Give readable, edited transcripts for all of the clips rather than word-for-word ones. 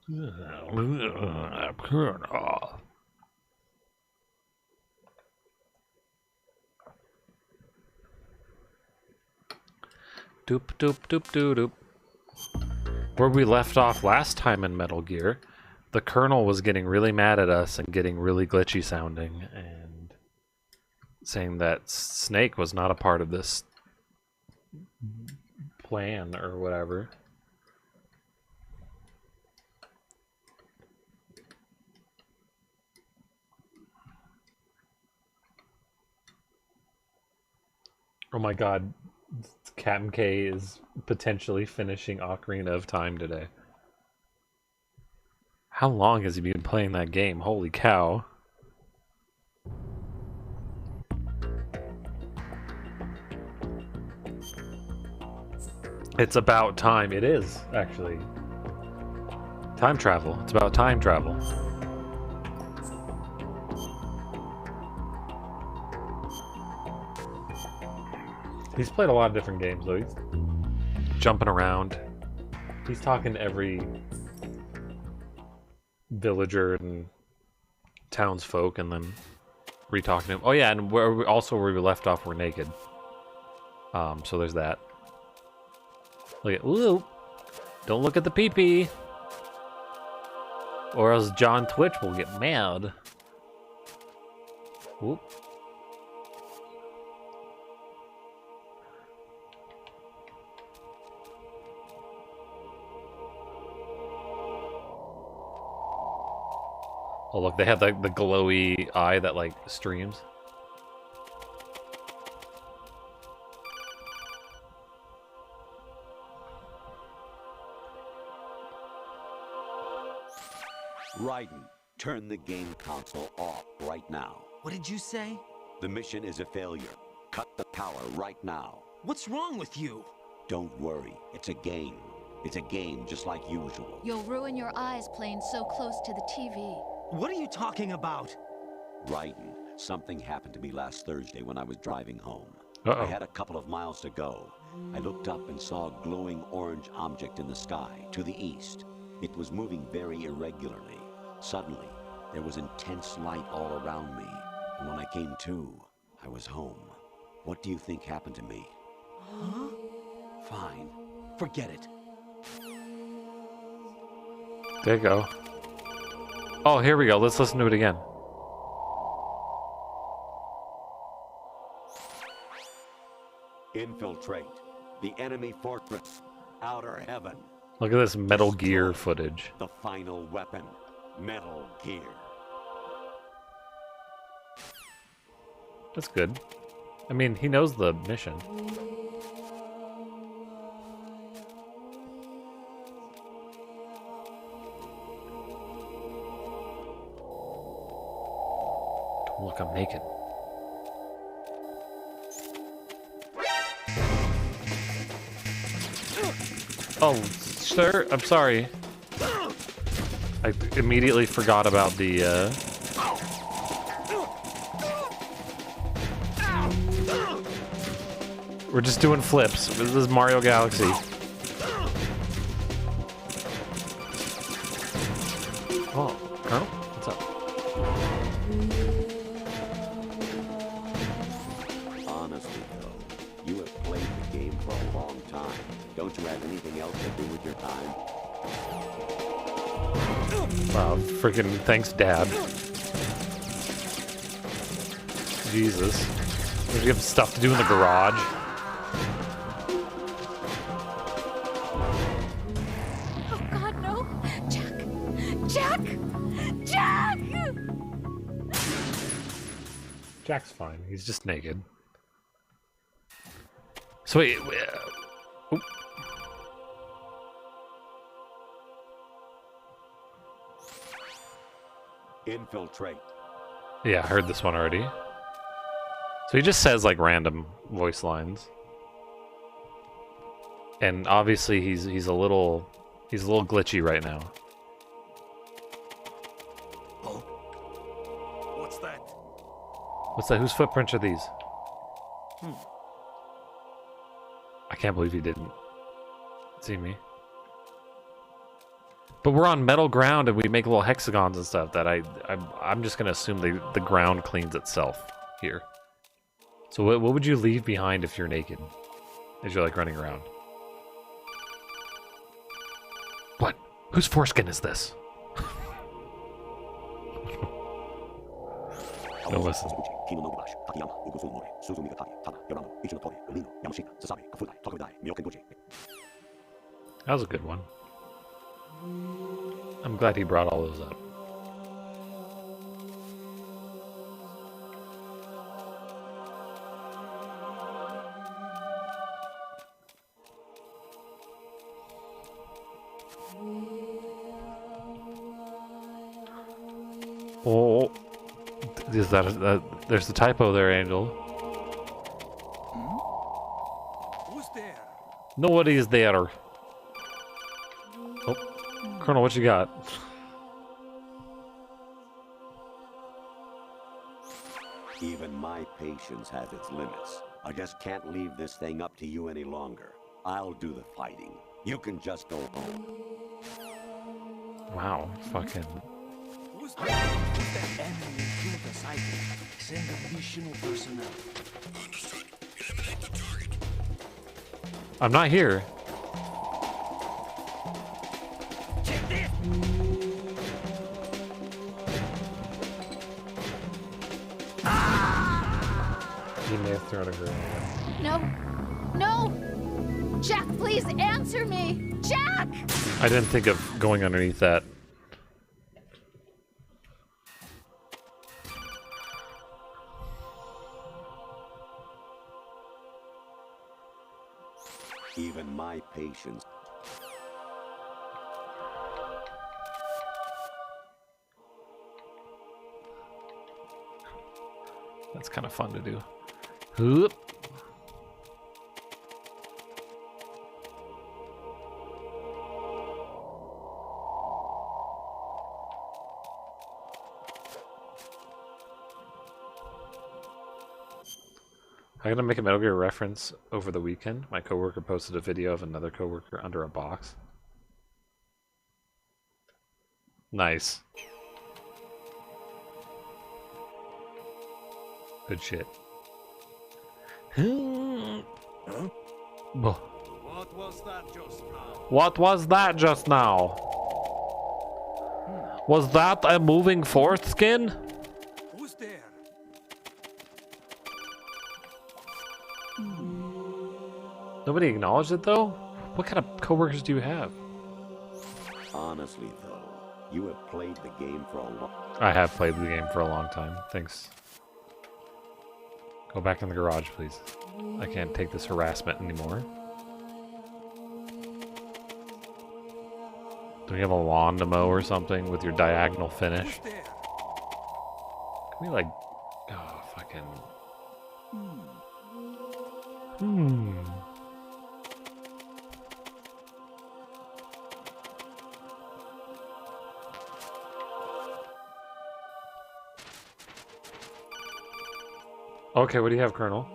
Doop doop doop doop doop. Where we left off last time in Metal Gear, the Colonel was getting really mad at us and getting really glitchy sounding and saying that Snake was not a part of this plan or whatever. Oh my god, Captain K is potentially finishing Ocarina of Time today. How long has he been playing that game? Holy cow. It's about time. It is, actually. Time travel. It's about time travel. He's played a lot of different games, though. He's jumping around. He's talking to every villager and townsfolk and then re-talking to him. Oh yeah, and where we left off, we're naked. So there's that. Look at, ooh, don't look at the pee-pee, or else John Twitch will get mad. Whoop. Oh look, they have the glowy eye that like streams. Raiden, turn the game console off right now. What did you say? The mission is a failure. Cut the power right now. What's wrong with you? Don't worry, it's a game. It's a game just like usual. You'll ruin your eyes playing so close to the TV. What are you talking about? Raiden, something happened to me last Thursday when I was driving home. Uh-oh. I had a couple of miles to go. I looked up and saw a glowing orange object in the sky to the east. It was moving very irregularly. Suddenly, there was intense light all around me. And when I came to, I was home. What do you think happened to me? Huh? Fine. Forget it. There you go. Oh, here we go. Let's listen to it again. Infiltrate the enemy fortress. Outer heaven. Look at this Metal Gear footage. The final weapon. Metal Gear. That's good. I mean, he knows the mission. Look, I'm naked. Oh, sir, I'm sorry. I immediately forgot about the, We're just doing flips. This is Mario Galaxy. Oh, Colonel? What's up? Honestly, though, you have played the game for a long time. Don't you have anything else to do with your time? Wow, freaking thanks, Dad. Jesus. You have stuff to do in the garage. Oh God, no! Jack! Jack! Jack! Jack's fine. He's just naked. So wait. Oop. Infiltrate. Yeah, I heard this one already. So he just says like random voice lines. And obviously he's a little glitchy right now. Oh. What's that? What's that? Whose footprints are these? I can't believe he didn't see me. But we're on metal ground and we make little hexagons and stuff that I'm just gonna assume the ground cleans itself here. So what would you leave behind if you're naked? As you're like running around? What? Whose foreskin is this? No, listen. That was a good one. I'm glad he brought all those up. Oh, is that there's a typo there, Angel. Who's there? Nobody's there. Oh, Colonel, what you got? Even my patience has its limits. I just can't leave this thing up to you any longer. I'll do the fighting. You can just go home. Wow, fucking. Who's there? Who's that enemy intruder sighted? Send additional personnel. Understood. Eliminate the target. I'm not here. Check this! He may have thrown a grenade. No. No! Jack, please answer me! Jack! I didn't think of going underneath that. Even my patience. That's kind of fun to do. Whoop. I'm gonna make a Metal Gear reference over the weekend. My coworker posted a video of another coworker under a box. Nice. Good shit. Huh? Whoa. What was that just now? What was that just now? Was that a moving foreskin? Who's there? Nobody acknowledged it though? What kind of coworkers do you have? Honestly, though, you have played the game for a long. I have played the game for a long time. Thanks. Go back in the garage, please. I can't take this harassment anymore. Do we have a lawn to mow or something with your diagonal finish? Who's there? Can we like... Oh, fucking... Okay, what do you have, Colonel?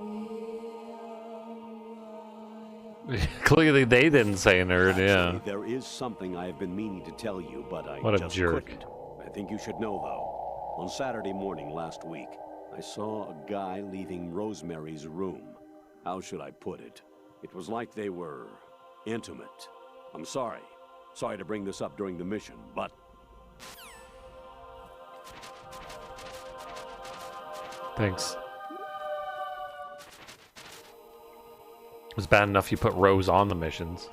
Clearly they didn't say nerd, yeah. Actually, there is something I have been meaning to tell you, but I What a just jerk. couldn't. I think you should know, though. On Saturday morning last week, I saw a guy leaving Rosemary's room. How should I put it? It was like they were intimate. I'm sorry. Sorry to bring this up during the mission, but... Thanks. It was bad enough you put Rose on the missions.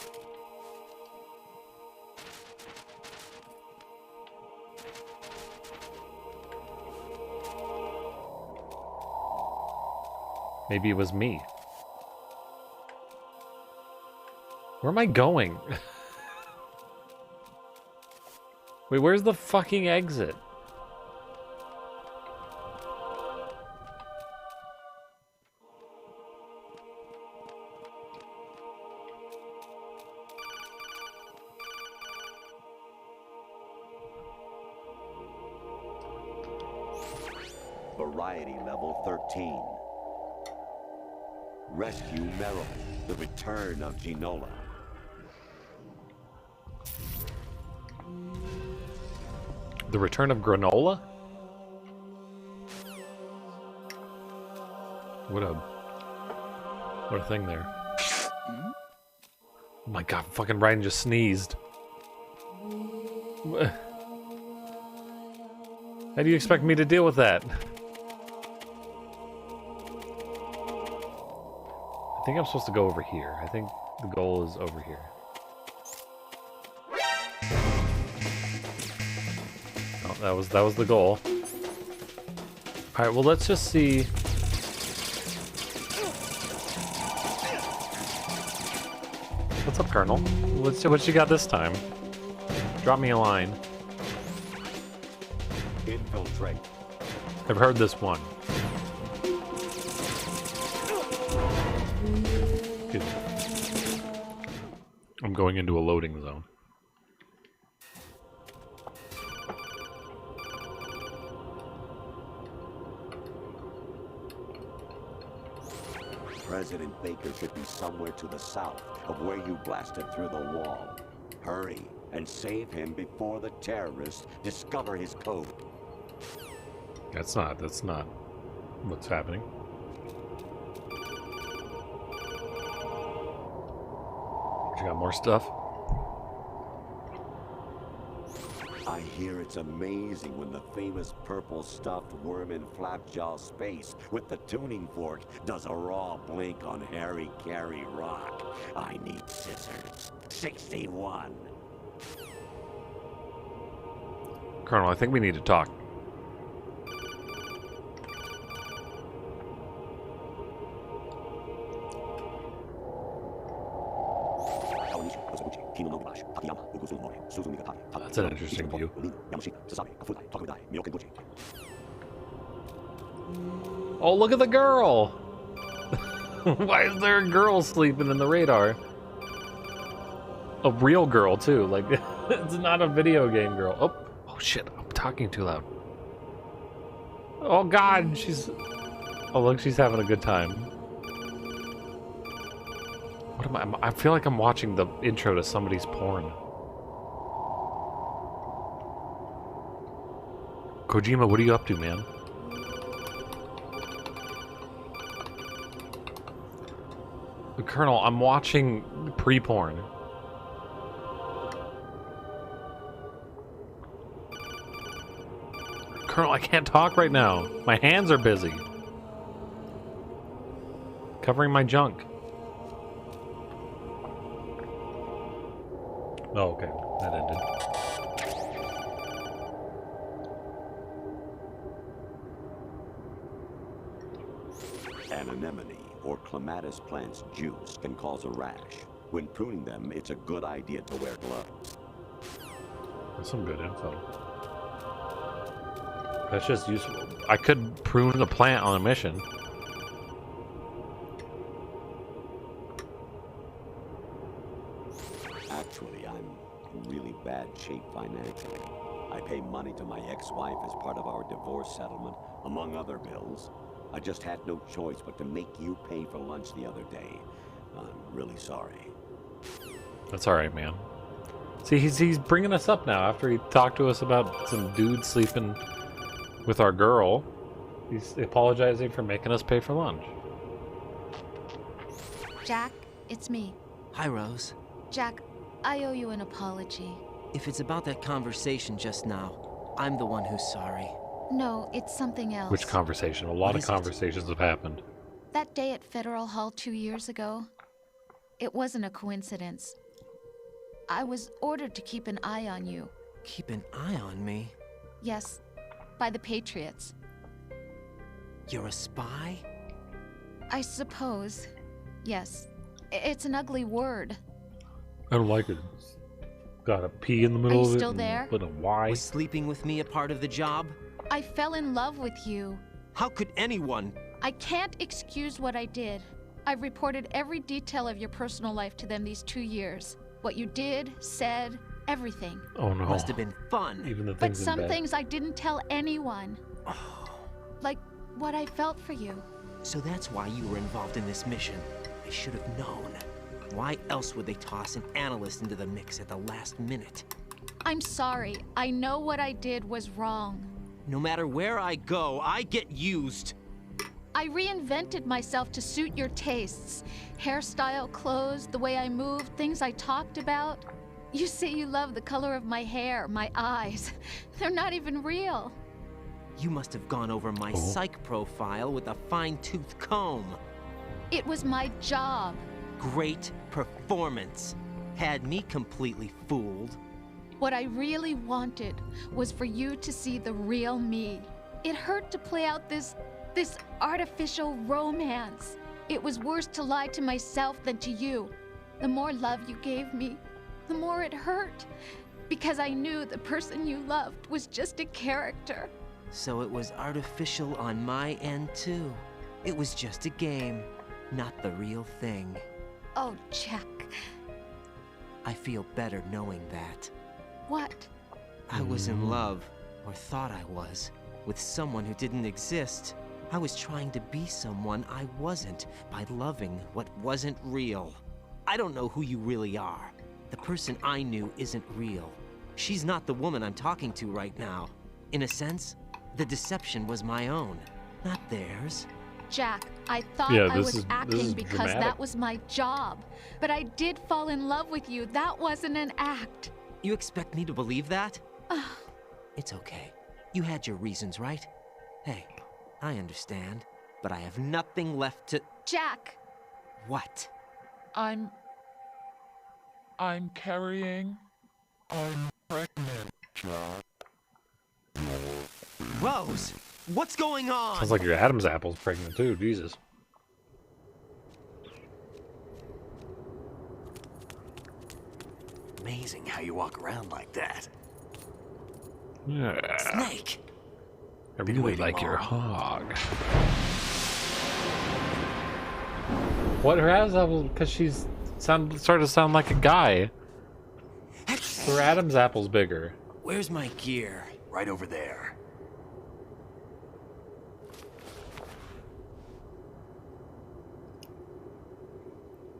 Maybe it was me. Where am I going? Wait, where's the fucking exit? Variety level 13. Rescue Meryl, the return of Ginola. The return of granola? What a thing there. Oh my god, fucking Ryan just sneezed. How do you expect me to deal with that? I think I'm supposed to go over here. I think the goal is over here. Oh, that was the goal. Alright, well let's just see. What's up, Colonel? What you got this time? Drop me a line. Infiltrate. I've heard this one. Excuse me. I'm going into a loading zone. President Baker should be somewhere to the south of where you blasted through the wall. Hurry and save him before the terrorists discover his code. That's not what's happening. You got more stuff? I hear it's amazing when the famous purple stuffed worm in Flapjaw Space with the tuning fork does a raw blink on Harry Carey Rock. I need scissors. 61. Colonel, I think we need to talk. That's an interesting view. Oh, look at the girl! Why is there a girl sleeping in the radar? A real girl, too. Like, it's not a video game girl. Oh shit, I'm talking too loud. Oh god, she's... Oh, look, she's having a good time. What am I feel like I'm watching the intro to somebody's porn. Kojima, what are you up to, man? Colonel, I'm watching pre-porn. Colonel, I can't talk right now. My hands are busy. Covering my junk. Oh, okay. That ended. Anemone or clematis plant's juice can cause a rash. When pruning them, it's a good idea to wear gloves. That's some good info. That's just useful. I could prune the plant on a mission. Actually, I'm in really bad shape financially. I pay money to my ex-wife as part of our divorce settlement, among other bills. I just had no choice but to make you pay for lunch the other day. I'm really sorry. That's alright, man. See, he's bringing us up now after he talked to us about some dude sleeping with our girl. He's apologizing for making us pay for lunch. Jack, it's me. Hi, Rose. Jack, I owe you an apology. If it's about that conversation just now, I'm the one who's sorry. No, it's something else. Which conversation? A lot What of is it? conversations have happened. That day at Federal Hall 2 years ago, it wasn't a coincidence. I was ordered to keep an eye on you. Keep an eye on me. Yes, by the Patriots. You're a spy? I suppose. Yes. It's an ugly word. I don't like it. Got a P in the middle you of it. still and there? Put a Y. Was sleeping with me a part of the job? I fell in love with you. How could anyone? I can't excuse what I did. I've reported every detail of your personal life to them these 2 years. What you did, said, everything. Oh no. Must have been fun. Even the But things in some bed. things I didn't tell anyone. Like what I felt for you. So that's why you were involved in this mission. I should have known. Why else would they toss an analyst into the mix at the last minute? I'm sorry. I know what I did was wrong. No matter where I go, I get used. I reinvented myself to suit your tastes. Hairstyle, clothes, the way I moved, things I talked about. You say you love the color of my hair, my eyes. They're not even real. You must have gone over my psych profile with a fine-tooth comb. It was my job. Great performance. Had me completely fooled. What I really wanted was for you to see the real me. It hurt to play out this artificial romance. It was worse to lie to myself than to you. The more love you gave me, the more it hurt. Because I knew the person you loved was just a character. So it was artificial on my end too. It was just a game, not the real thing. Oh, Jack. I feel better knowing that. What? I was in love, or thought I was, with someone who didn't exist. I was trying to be someone I wasn't by loving what wasn't real. I don't know who you really are. The person I knew isn't real. She's not the woman I'm talking to right now. In a sense, the deception was my own, not theirs. Jack, I thought Yeah, I this was is acting because dramatic. that was my job. But I did fall in love with you. That wasn't an act. You expect me to believe that? It's okay. You had your reasons, right? Hey, I understand, but I have nothing left to... Jack! What? I'm carrying. I'm pregnant, Jack. Rose, what's going on? Sounds like your Adam's apple's pregnant too. Jesus. Amazing how you walk around like that. Yeah. Snake! I Been really waiting like your long. hog. What, her Adam's apple? Because she's started to sound like a guy. Her Adam's apple's bigger. Where's my gear? Right over there.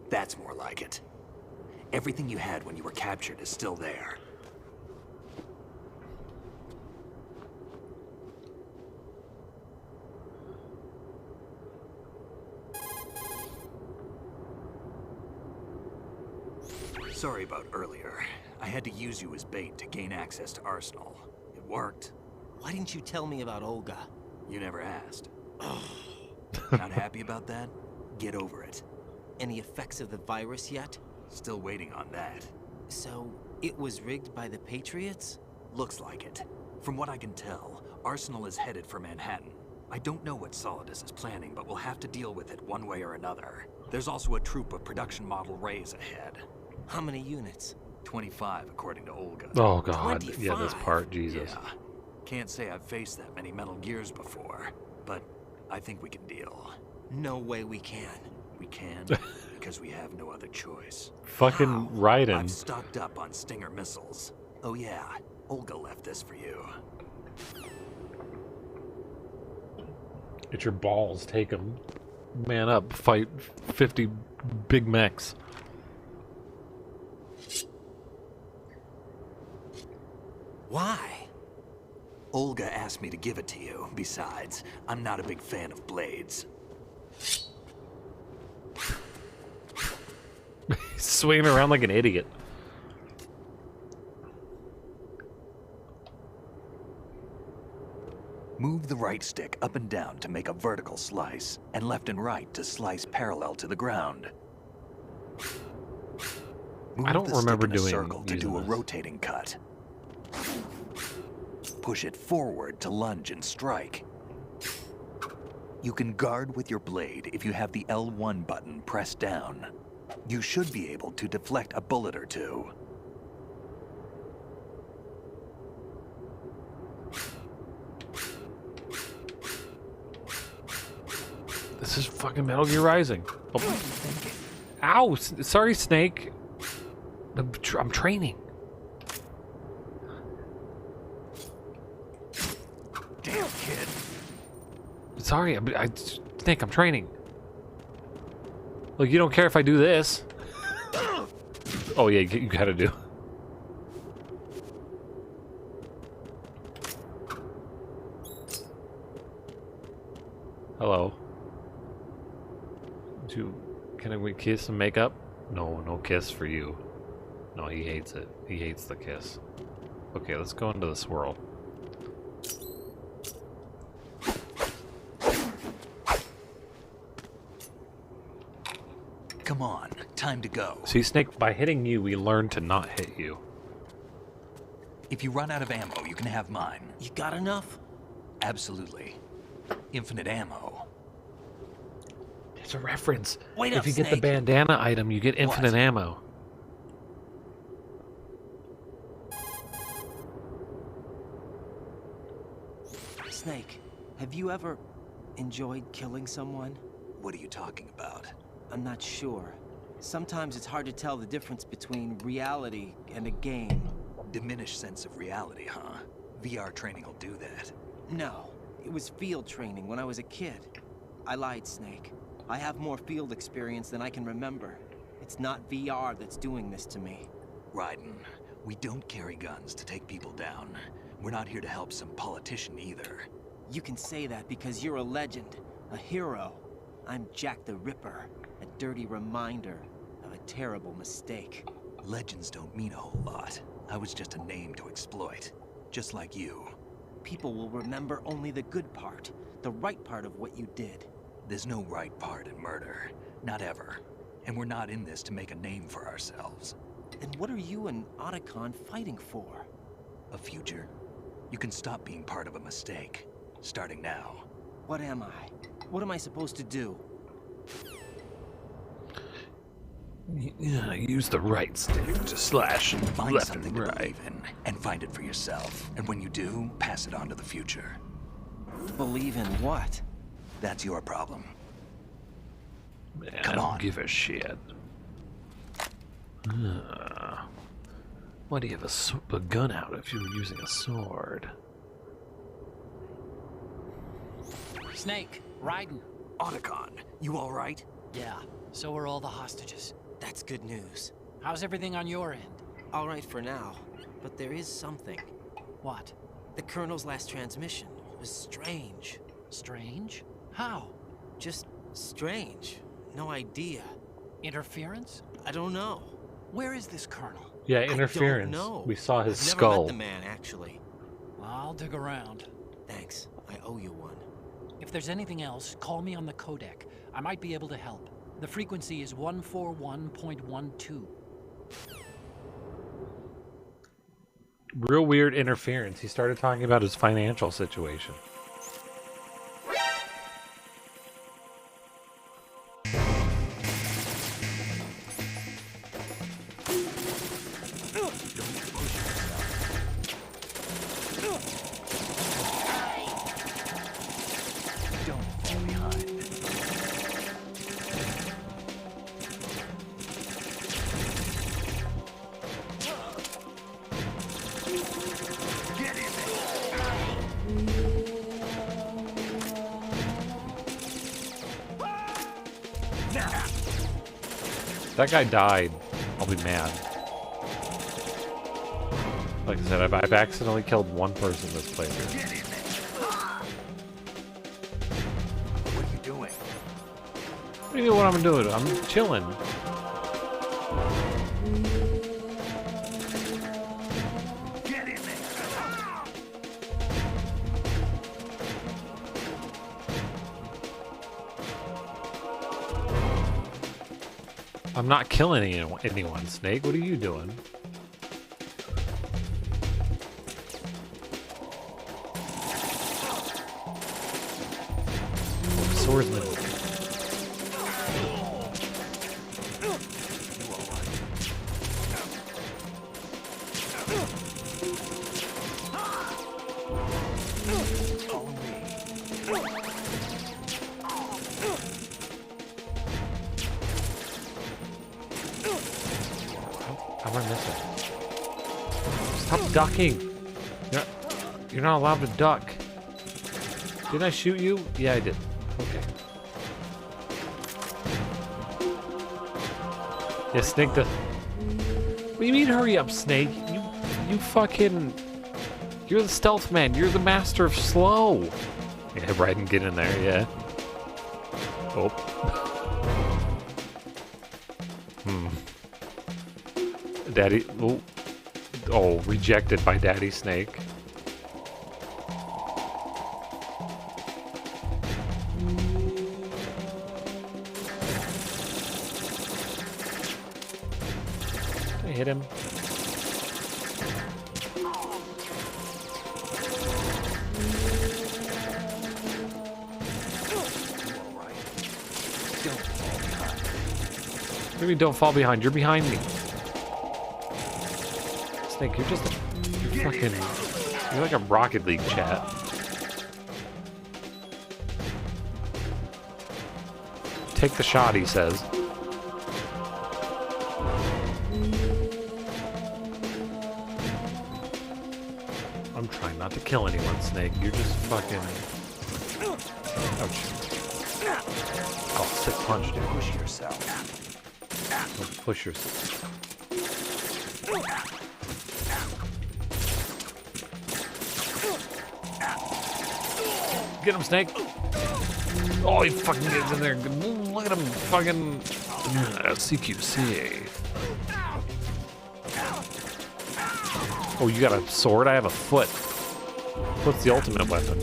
That's more like it. Everything you had when you were captured is still there. Sorry about earlier. I had to use you as bait to gain access to Arsenal. It worked. Why didn't you tell me about Olga? You never asked. Not happy about that? Get over it. Any effects of the virus yet? Still waiting on that. So, it was rigged by the Patriots? Looks like it. From what I can tell, Arsenal is headed for Manhattan. I don't know what Solidus is planning, but we'll have to deal with it one way or another. There's also a troop of production model Rays ahead. How many units? 25, according to Olga. Oh god. Yeah, this 25. part, Jesus. Yeah. Can't say I've faced that many Metal Gears before, but I think we can deal. No way we can. We can, because we have no other choice. Fucking How? Raiden. I've stocked up on Stinger missiles. Oh yeah, Olga left this for you. Get your balls, take them. Man up, fight 50 big mechs. Why? Olga asked me to give it to you. Besides, I'm not a big fan of blades. Swinging around like an idiot. Move the right stick up and down to make a vertical slice, and left and right to slice parallel to the ground. Move I don't the stick remember in a doing circle to using do a this. rotating cut. Push it forward to lunge and strike. You can guard with your blade if you have the L1 button pressed down. You should be able to deflect a bullet or two. This is fucking Metal Gear Rising. Oh. Ow! Sorry, Snake. I'm training. Damn, kid. Sorry, Snake, I'm training. Look, you don't care if I do this. Oh yeah, you gotta do. Hello. Can we kiss and make up? No, no kiss for you. No, he hates it. He hates the kiss. Okay, let's go into this world. Come on, time to go. See, Snake, by hitting you, we learn to not hit you. If you run out of ammo, you can have mine. You got enough? Absolutely. Infinite ammo. It's a reference. Wait if up, you get the Snake. bandana item, you get infinite What? ammo. Snake, have you ever enjoyed killing someone? What are you talking about? I'm not sure. Sometimes it's hard to tell the difference between reality and a game. Diminished sense of reality, huh? VR training will do that. No, it was field training when I was a kid. I lied, Snake. I have more field experience than I can remember. It's not VR that's doing this to me. Raiden, we don't carry guns to take people down. We're not here to help some politician either. You can say that because you're a legend, a hero. I'm Jack the Ripper, a dirty reminder of a terrible mistake. Legends don't mean a whole lot. I was just a name to exploit. Just like you. People will remember only the good part, the right part of what you did. There's no right part in murder. Not ever. And we're not in this to make a name for ourselves. Then what are you and Otacon fighting for? A future? You can stop being part of a mistake. Starting now. What am I? What am I supposed to do? Yeah, use the right stick to slash Find left something and to right. believe in, and find it for yourself. And when you do, pass it on to the future. Believe in what? That's your problem. Man, Come I don't on. give a shit. Why do you have a gun out if you were using a sword? Snake, Raiden. Otacon, you alright? Yeah, so are all the hostages. That's good news. How's everything on your end? All right for now, but there is something. What? The Colonel's last transmission was strange. Strange? How? Just strange. No idea. Interference? I don't know. Where is this colonel? Yeah, I don't interference. know. We saw his I've skull. Never met the man, actually. I'll dig around. Thanks. I owe you one. If there's anything else, call me on the codec. I might be able to help. The frequency is 141.12. Real weird interference. He started talking about his financial situation. Don't fall behind. Get in there! That guy died. I'll be mad. Like I said, I've accidentally killed one person this playthrough. Get in there! What are you doing? What do you know what I'm doing? I'm chilling. Get in there! I'm not killing anyone, Snake. What are you doing? Swordsman. Follow me. How am I missing? Stop ducking! You're not allowed to duck. Did I shoot you? Yeah, I did. Okay. Yeah, Snake the... What do you mean hurry up, Snake? You fucking... You're the stealth man. You're the master of slow. Yeah, Raiden, get in there, yeah. Oh. Daddy. Oh. Oh, rejected by Daddy Snake. I hit him. Maybe don't fall behind. You're behind me. Snake, you're just a... You're fucking... You're like a Rocket League chat. Take the shot, he says. I'm trying not to kill anyone, Snake. You're just fucking... Ouch. Oh, sick punch, dude. Push yourself. Don't push yourself. Get him, Snake. Oh, he fucking gets in there. Look at him fucking... CQC. Oh, you got a sword? I have a foot. What's the ultimate weapon?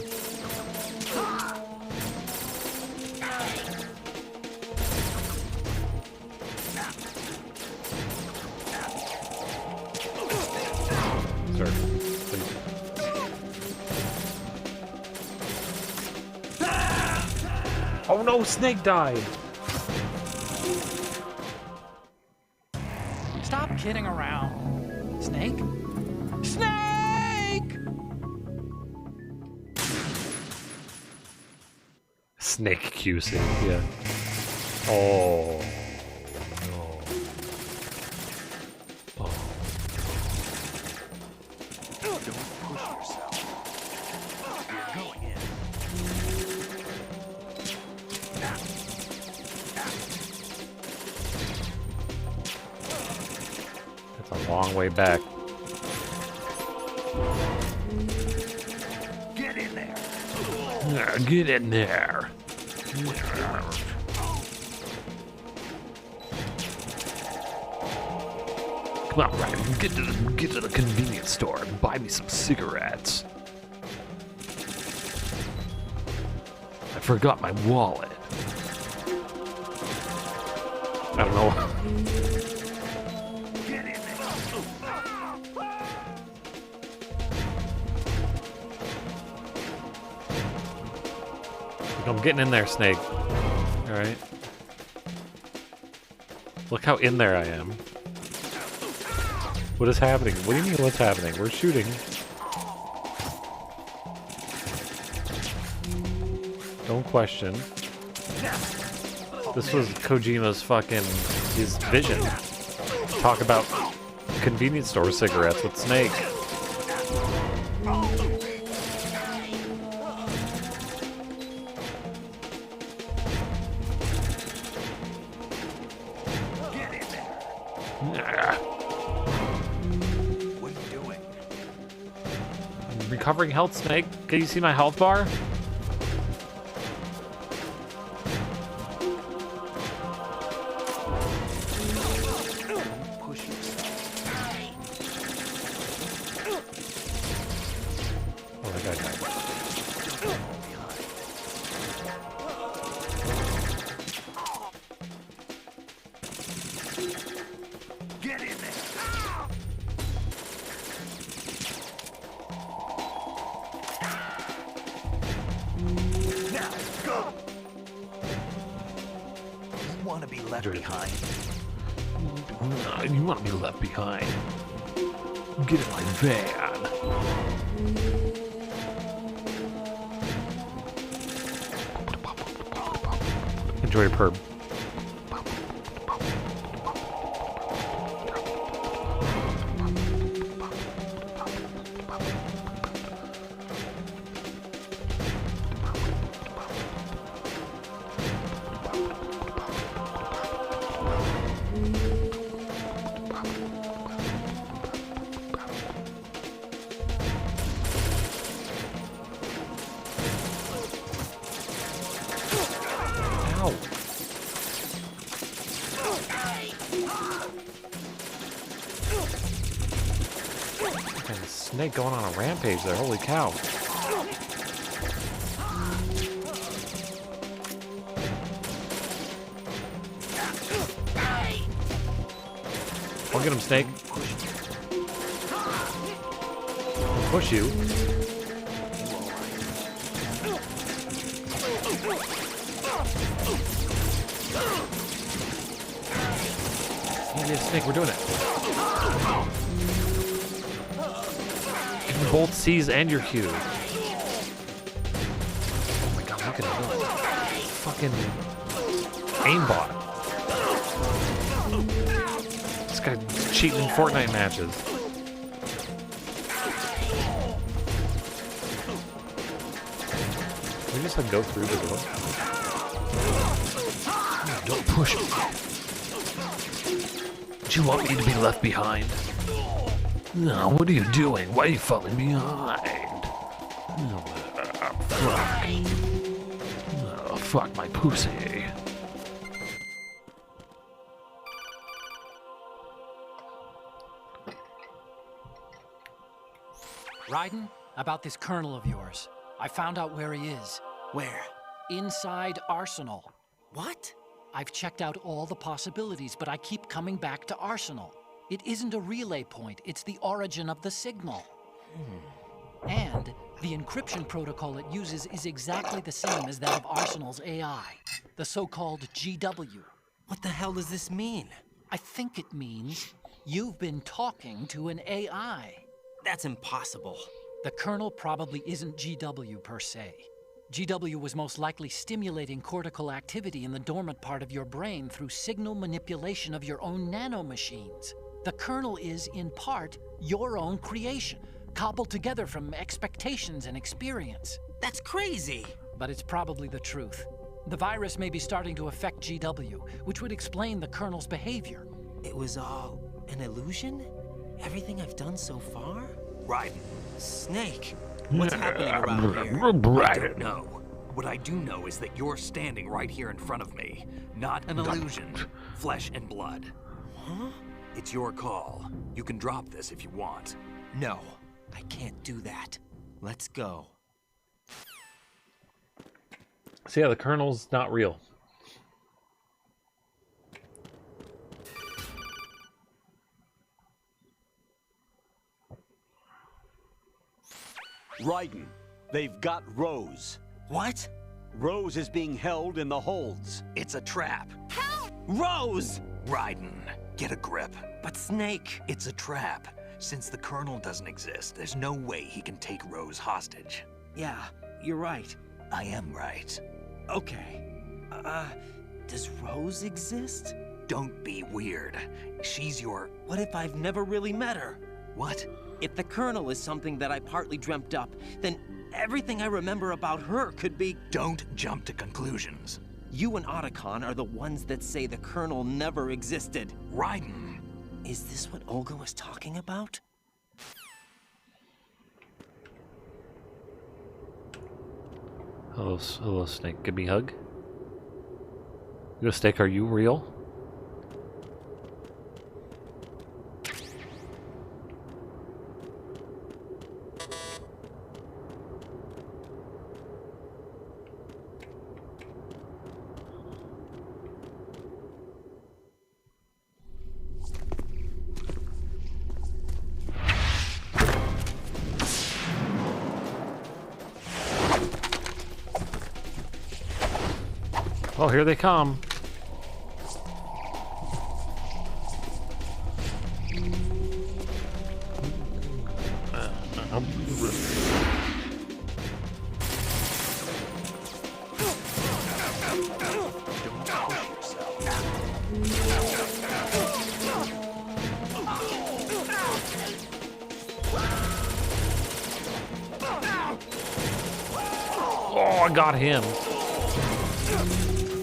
Oh no, Snake died! Stop kidding around. Snake? Snake! Snake QC, yeah. Oh. No. Oh. Don't push yourself. You're going in. That's a long way back. Get in there. Get in there. Come on, Ryan. Get to the convenience store and buy me some cigarettes. I forgot my wallet. I don't know. Get in there. I'm getting in there, Snake. Alright. Look how in there I am. What is happening? What do you mean what's happening? We're shooting. Don't question. This was Kojima's fucking... his vision. Talk about convenience store cigarettes with Snake. What are you doing? I'm recovering health, Snake. Can you see my health bar? Push yourself. Oh, that guy died. Get in there. Now, go. You want to be left behind? You want to be left behind. Get in my van. Enjoy your perb. Ow. Snake going on a rampage there. Holy cow. I'll get him, Snake. I'll push you. Yeah, Snake, we're doing it. Give me both C's and your Q. Oh my god, look at him. Fucking aimbot. This guy's cheating in Fortnite matches. Can we just like go through the door? No, don't push me. Do you want me to be left behind? No, what are you doing? Why are you falling behind? Oh, fuck. Oh, fuck my pussy. Raiden, about this colonel of yours. I found out where he is. Where? Inside Arsenal. What? I've checked out all the possibilities, but I keep coming back to Arsenal. It isn't a relay point, it's the origin of the signal. And the encryption protocol it uses is exactly the same as that of Arsenal's AI, the so-called GW. What the hell does this mean? I think it means you've been talking to an AI. That's impossible. The kernel probably isn't GW per se. GW was most likely stimulating cortical activity in the dormant part of your brain through signal manipulation of your own nanomachines. The kernel is, in part, your own creation, cobbled together from expectations and experience. That's crazy. But it's probably the truth. The virus may be starting to affect GW, which would explain the kernel's behavior. It was all an illusion? Everything I've done so far? Raiden. Snake, what's happening around here? I don't know. What I do know is that you're standing right here in front of me. Not an illusion. Flesh and blood. Huh? It's your call. You can drop this if you want. No, I can't do that. Let's go. So yeah, the kernel's not real. Raiden, they've got Rose. What? Rose is being held in the holds. It's a trap. Rose! Raiden, get a grip. But Snake... It's a trap. Since the Colonel doesn't exist, there's no way he can take Rose hostage. Yeah, you're right. I am right. Okay. Does Rose exist? Don't be weird. She's your... What if I've never really met her? What? If the Colonel is something that I partly dreamt up, then everything I remember about her could be... Don't jump to conclusions. You and Otacon are the ones that say the Colonel never existed. Raiden. Is this what Olga was talking about? Hello, hello, Snake. Give me a hug. Yo, Snake, are you real? Oh, here they come. Oh, I got him.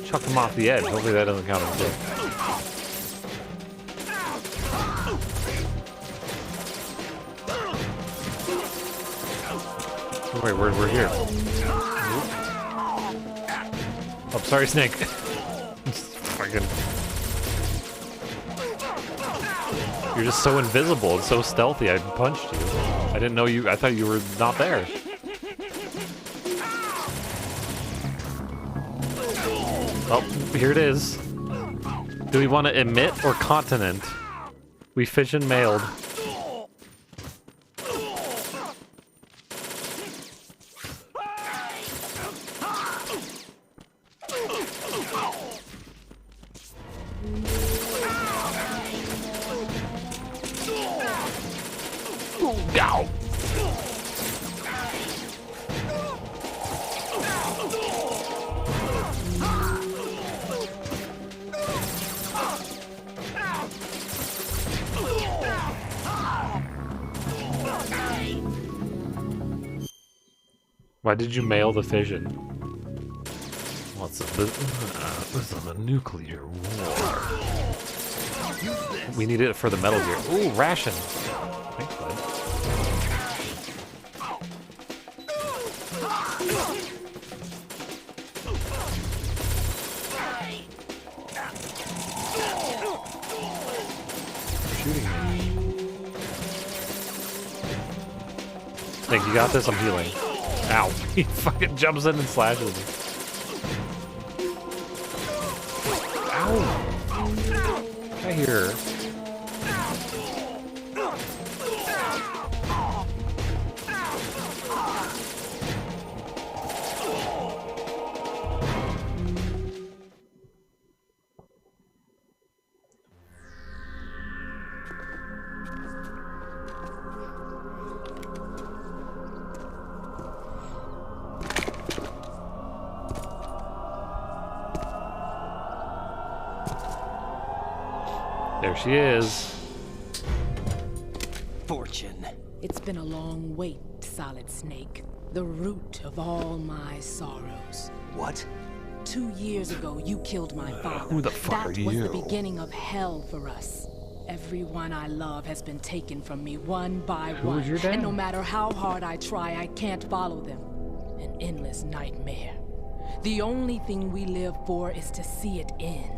Chuck him off the edge. Hopefully that doesn't count as a hit. Oh, wait, we're here. Oh, sorry, Snake. Fucking. You're just so invisible and so stealthy. I punched you. I didn't know you. I thought you were not there. Oh, here it is. Do we want to emit or continent? We fission mailed. Ow! Why did you mail the fission? What's this is a nuclear war. We need it for the Metal Gear. Ooh, ration. Thanks, bud. Shooting me. Think you got this? I'm healing. Ow. He fucking jumps in and slashes me. Ow. I hear her. There she is. Fortune. It's been a long wait, Solid Snake. The root of all my sorrows. What? 2 years ago, you killed my father. Who the fuck that are was you? the beginning of hell for us. Everyone I love has been taken from me one by Who one. was your dad? And no matter how hard I try, I can't follow them. An endless nightmare. The only thing we live for is to see it end.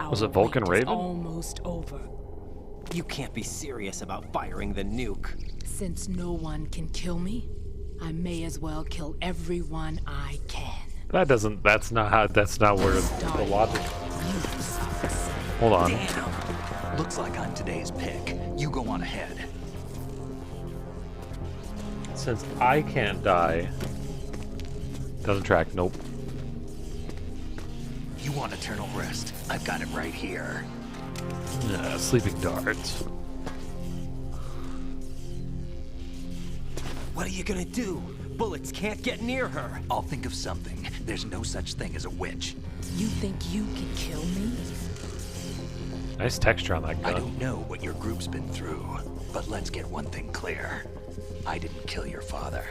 Was Our it Vulcan wait is Raven? almost over. You can't be serious about firing the nuke. Since no one can kill me, I may as well kill everyone I can. That doesn't. That's not how. That's not where the logic. Hold on. Damn. Looks like I'm today's pick. You go on ahead. Since I can't die, doesn't track. Nope. You want eternal rest? I've got it right here. Sleeping darts. What are you gonna do? Bullets can't get near her. I'll think of something. There's no such thing as a witch. You think you can kill me? Nice texture on that I gun. don't know what your group's been through, but let's get one thing clear. I didn't kill your father.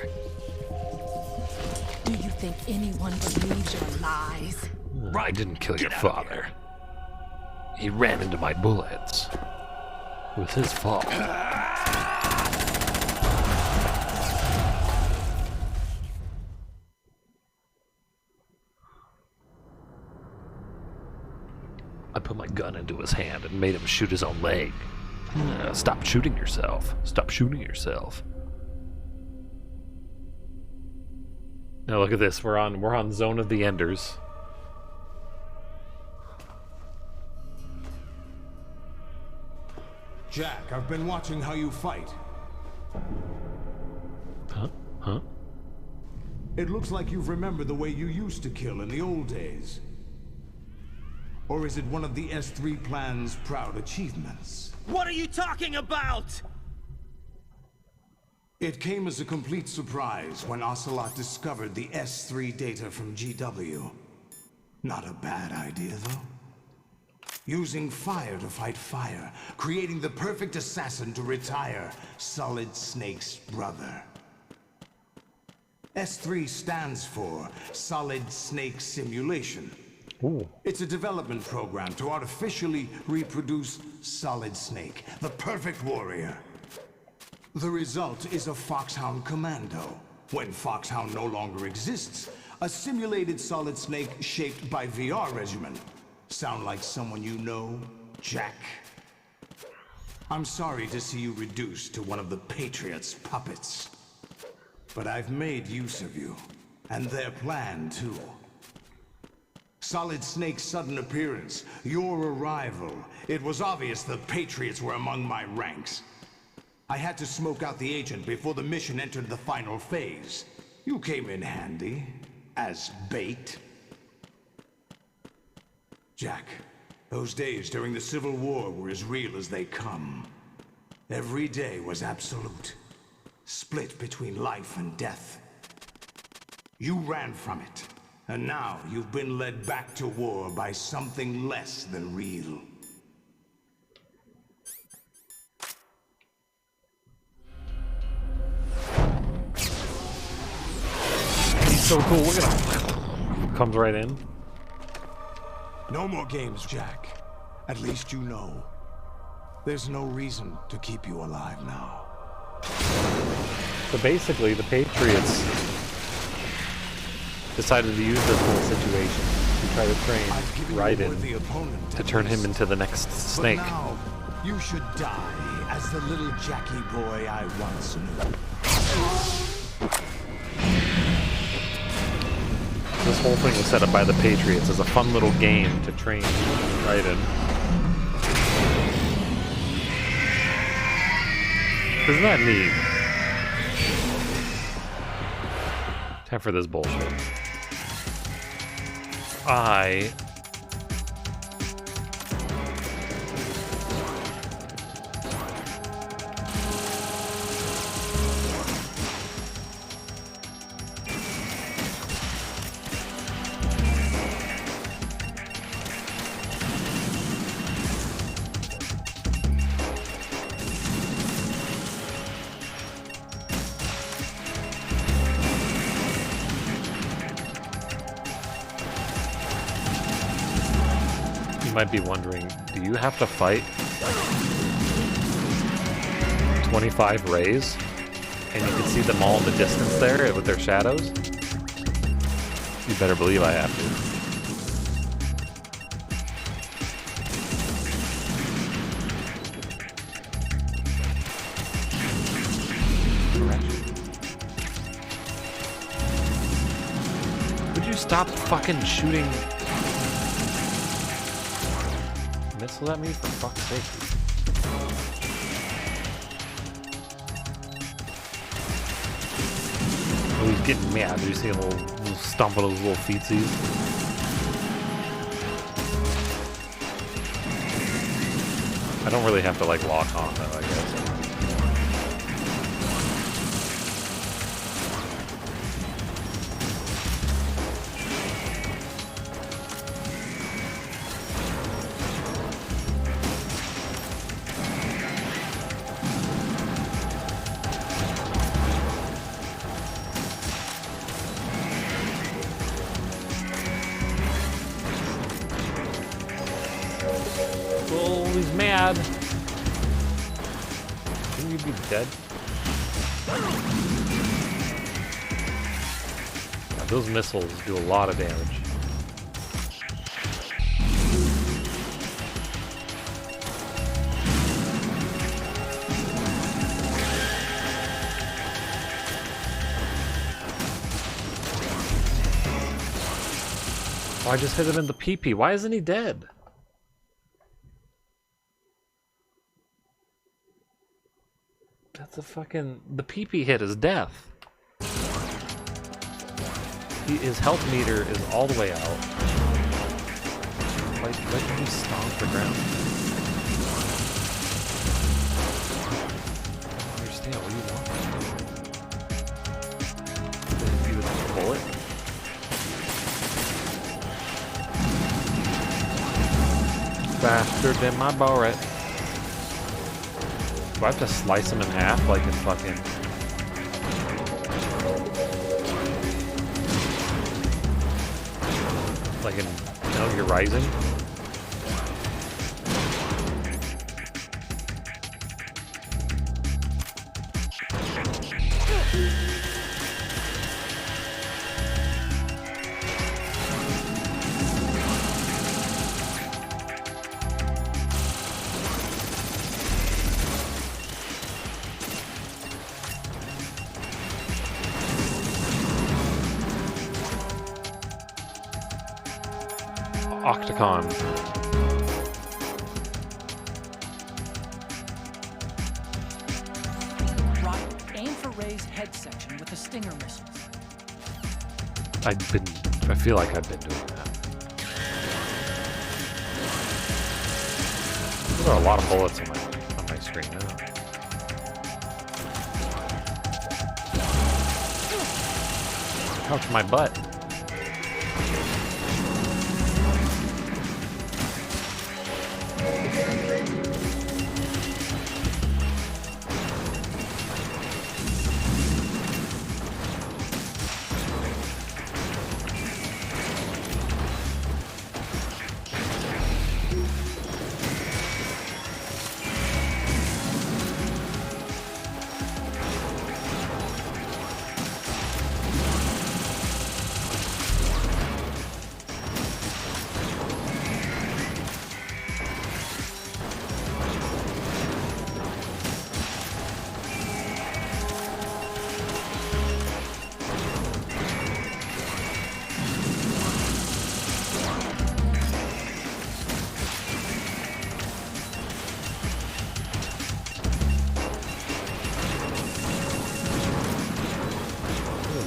Do you think anyone believes your lies? I didn't kill your Get out of father. He ran into my bullets. It was his fault. I put my gun into his hand and made him shoot his own leg. Stop shooting yourself. Stop shooting yourself. Now look at this. We're on Zone of the Enders. Jack, I've been watching how you fight. Huh? It looks like you've remembered the way you used to kill in the old days. Or is it one of the S3 plan's proud achievements? What are you talking about? It came as a complete surprise when Ocelot discovered the S3 data from GW. Not a bad idea, though. Using fire to fight fire, creating the perfect assassin to retire Solid Snake's brother. S3 stands for Solid Snake Simulation. Ooh. It's a development program to artificially reproduce Solid Snake, the perfect warrior. The result is a Foxhound Commando. When Foxhound no longer exists, a simulated Solid Snake shaped by VR regimen. Sound like someone you know, Jack? I'm sorry to see you reduced to one of the Patriots' puppets. But I've made use of you, and their plan too. Solid Snake's sudden appearance, your arrival, it was obvious the Patriots were among my ranks. I had to smoke out the agent before the mission entered the final phase. You came in handy, as bait. Jack, those days during the Civil War were as real as they come. Every day was absolute, split between life and death. You ran from it, and now you've been led back to war by something less than real. He's so cool. Look at him. Comes right in. No more games, Jack. At least you know. There's no reason to keep you alive now. So basically, the Patriots decided to use this whole situation to try to train Raiden to turn him into the next Snake. But now, you should die as the little Jackie boy I once knew. This whole thing was set up by the Patriots as a fun little game to train Raiden. Isn't that neat? Time for this bullshit. You might be wondering, do you have to fight 25 rays? And you can see them all in the distance there with their shadows? You better believe I have to. Would you stop fucking shooting missiles at me, for fuck's sake? Oh, he's getting mad. Do you see a little stomp of those little feetsies? I don't really have to like lock on though, I guess. Oh, he's mad. Shouldn't you be dead? Yeah, those missiles do a lot of damage. Oh, I just hit him in the pee-pee. Why isn't he dead? That's a fucking... The pee-pee hit is death. His health meter is all the way out. Why did he stomp the ground? I don't understand. What do you want? Did he with a bullet? Faster than my bullet. Do I have to slice him in half like in fucking... like in Metal Gear Rising? Octocon. Right, aim for Ray's head section with the Stinger missiles. I feel like I've been doing that. There are a lot of bullets on my screen now. Ouch, my butt.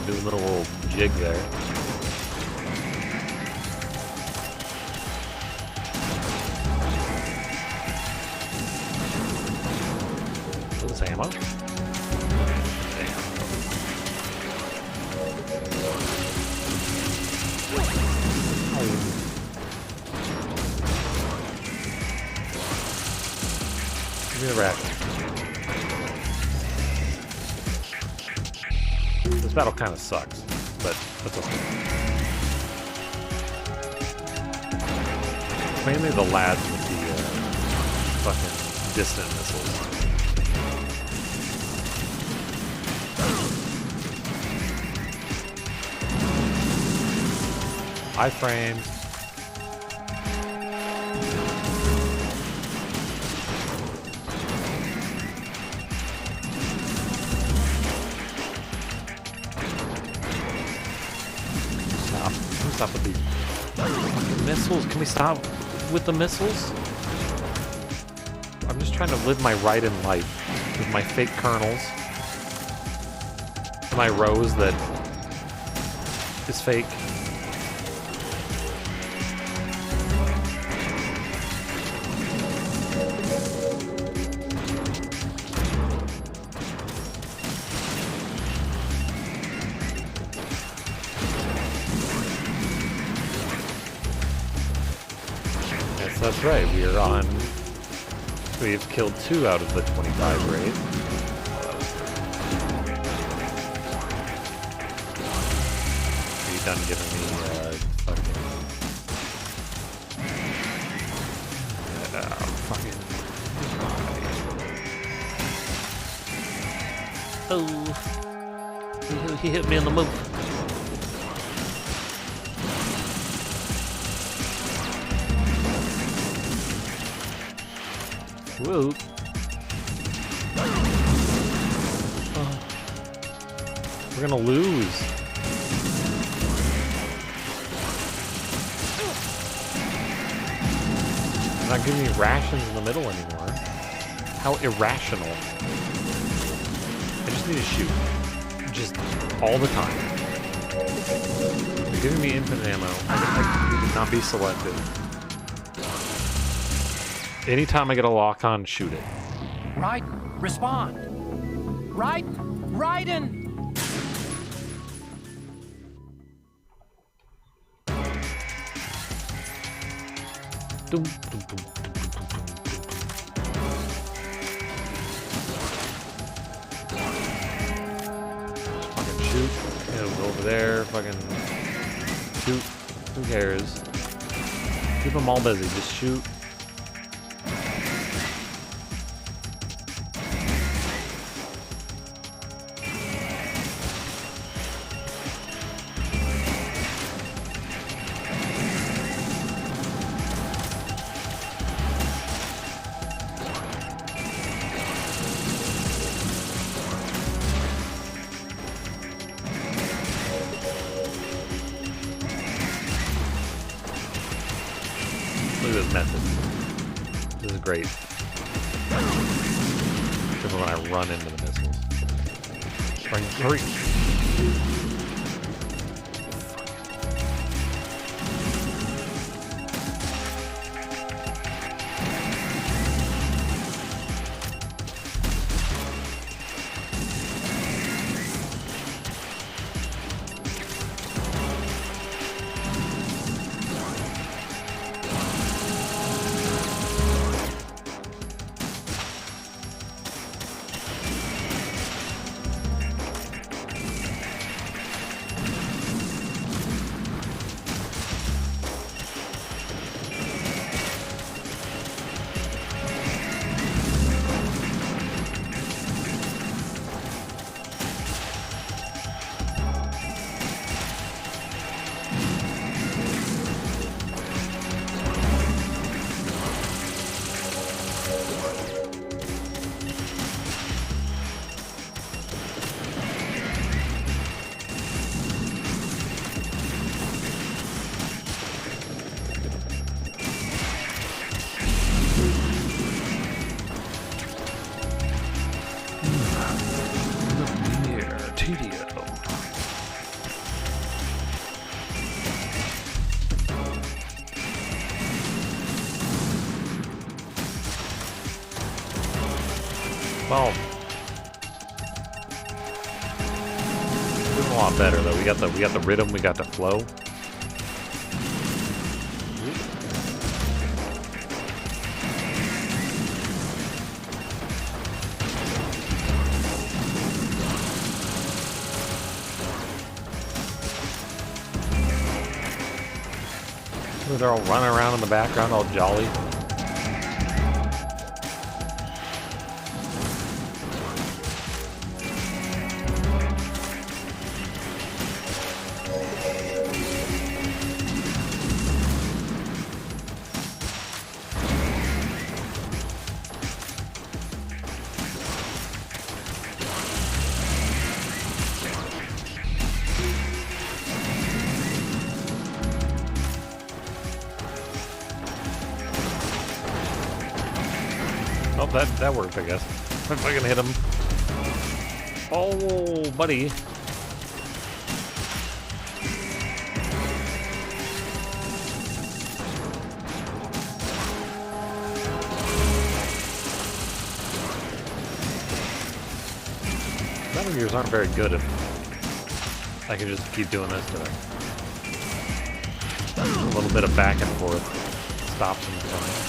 Do a little jig there. This ammo. Give me the rat. This battle kind of sucks, but that's okay. Mainly the lads with the fucking distant missiles. Iframes. Stop with these fucking missiles. Can we stop with the missiles? I'm just trying to live my right in life with my fake kernels. My rose that is fake. That's right, we've killed 2 out of the 25 raid. Are you done giving me, fucking... Oh, he hit me in the move. Whoa. Oh. We're gonna lose. They're not giving me rations in the middle anymore. How irrational. I just need to shoot. Just all the time. They're giving me infinite ammo. I need to not be selective. Anytime I get a lock on, shoot it. Right, respond. Right, Raiden! Doom, doom, doom, fucking shoot. Go over there. Fucking shoot. Who cares? Keep them all busy. Just shoot. favorite method. This is great. Except for when I run into the missiles. Hurry. Well, doing a lot better though. We got the rhythm, we got the flow. They're all running around in the background, all jolly. Oh, that worked, I guess. If I can hit him. Oh, buddy. Metal Gears aren't very good if I can just keep doing this to them. A little bit of back and forth stops them from.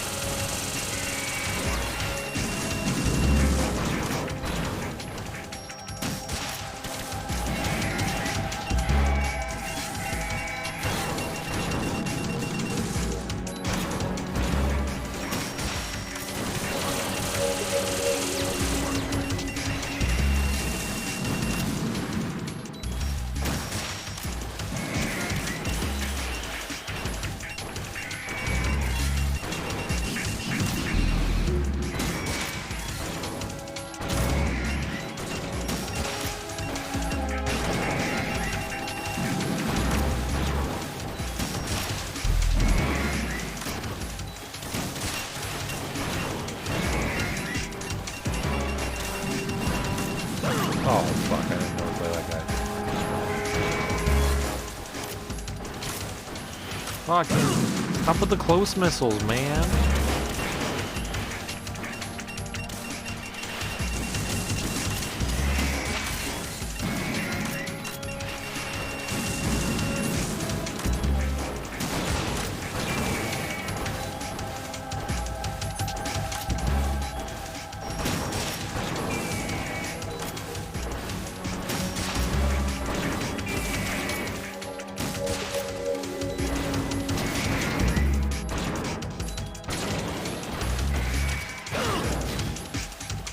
Oh, fuck, I didn't know to play that guy. Fuck, stop with the close missiles, man.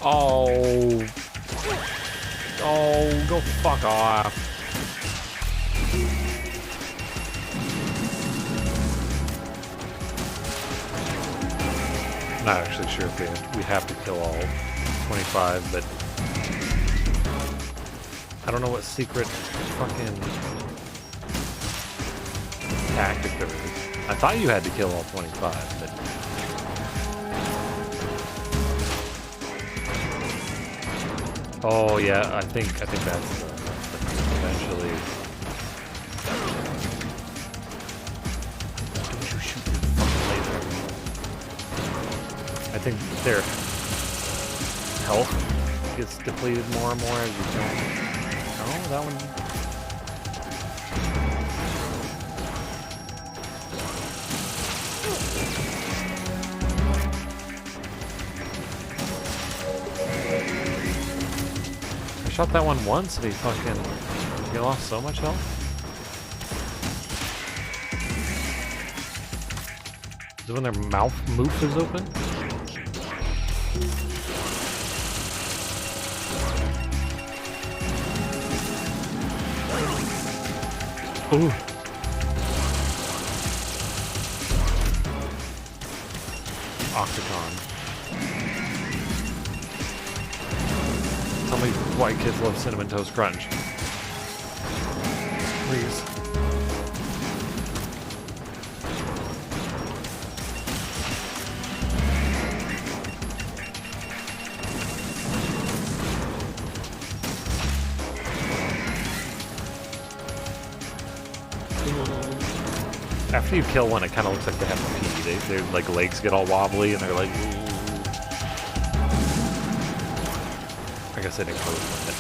Oh. Oh, go fuck off. Not actually sure if we have to kill all 25, but I don't know what secret fucking tactic there is. I thought you had to kill all 25, but... Oh yeah, I think that's eventually. Don't you shoot your fucking laser? I think their health gets depleted more and more as you go. Oh, that one. I shot that one once and he lost so much health. Is it when their mouth is open? Ooh. Octagon. Tell me white kids love Cinnamon Toast Crunch. Please. After you kill one, it kind of looks like they have to pee. Their like legs get all wobbly, and they're like. Ooh. I guess I didn't close my head.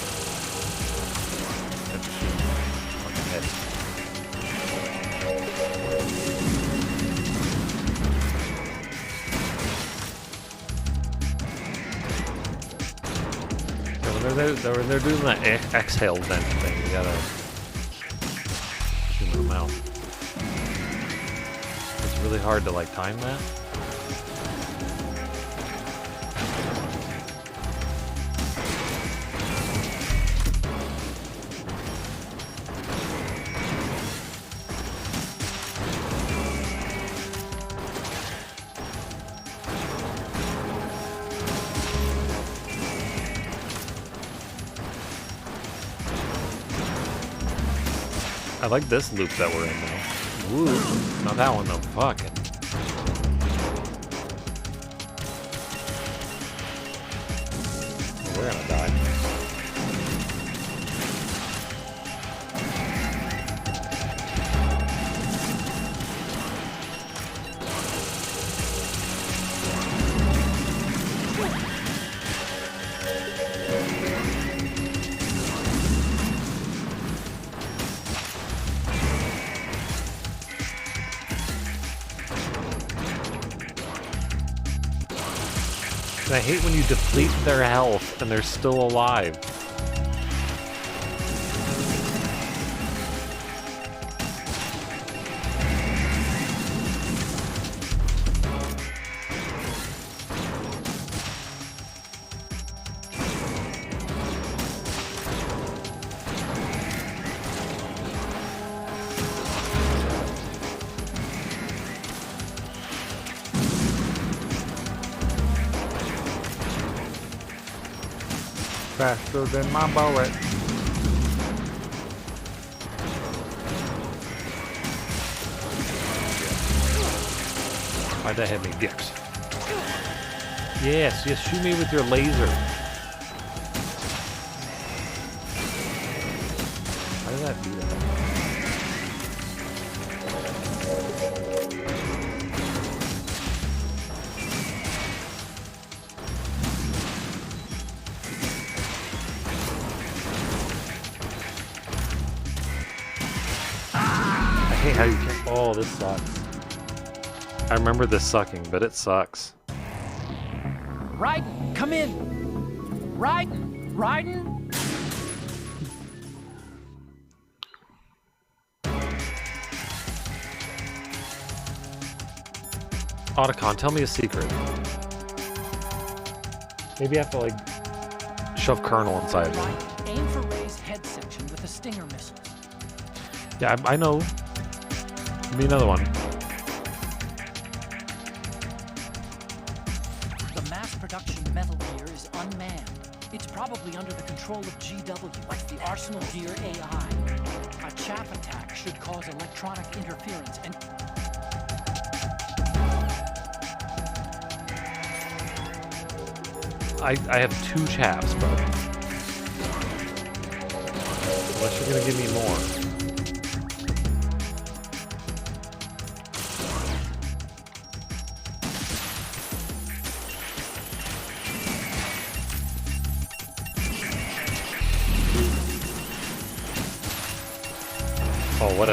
When they're doing that exhale vent thing, you gotta shoot them out. It's really hard to like time that. I like this loop that we're in now. Ooh, not that one though. Fucking. We're gonna die. I hate when you deplete their health and they're still alive. Faster than my bullet. Why'd that hit me, dicks? Yes, shoot me with your laser. Why did that do that? How you can. Oh, this sucks. I remember this sucking, but it sucks. Raiden, come in. Raiden. Otacon, tell me a secret. Maybe I have to like shove Colonel inside me. Aim for Ray's head section with the Stinger missiles. Yeah, I know. Give me another one. The mass production Metal Gear is unmanned. It's probably under the control of GW, like the Arsenal Gear AI. A chaff attack should cause electronic interference and... I have 2 chaps, bud. Unless you're gonna give me more. Oh, what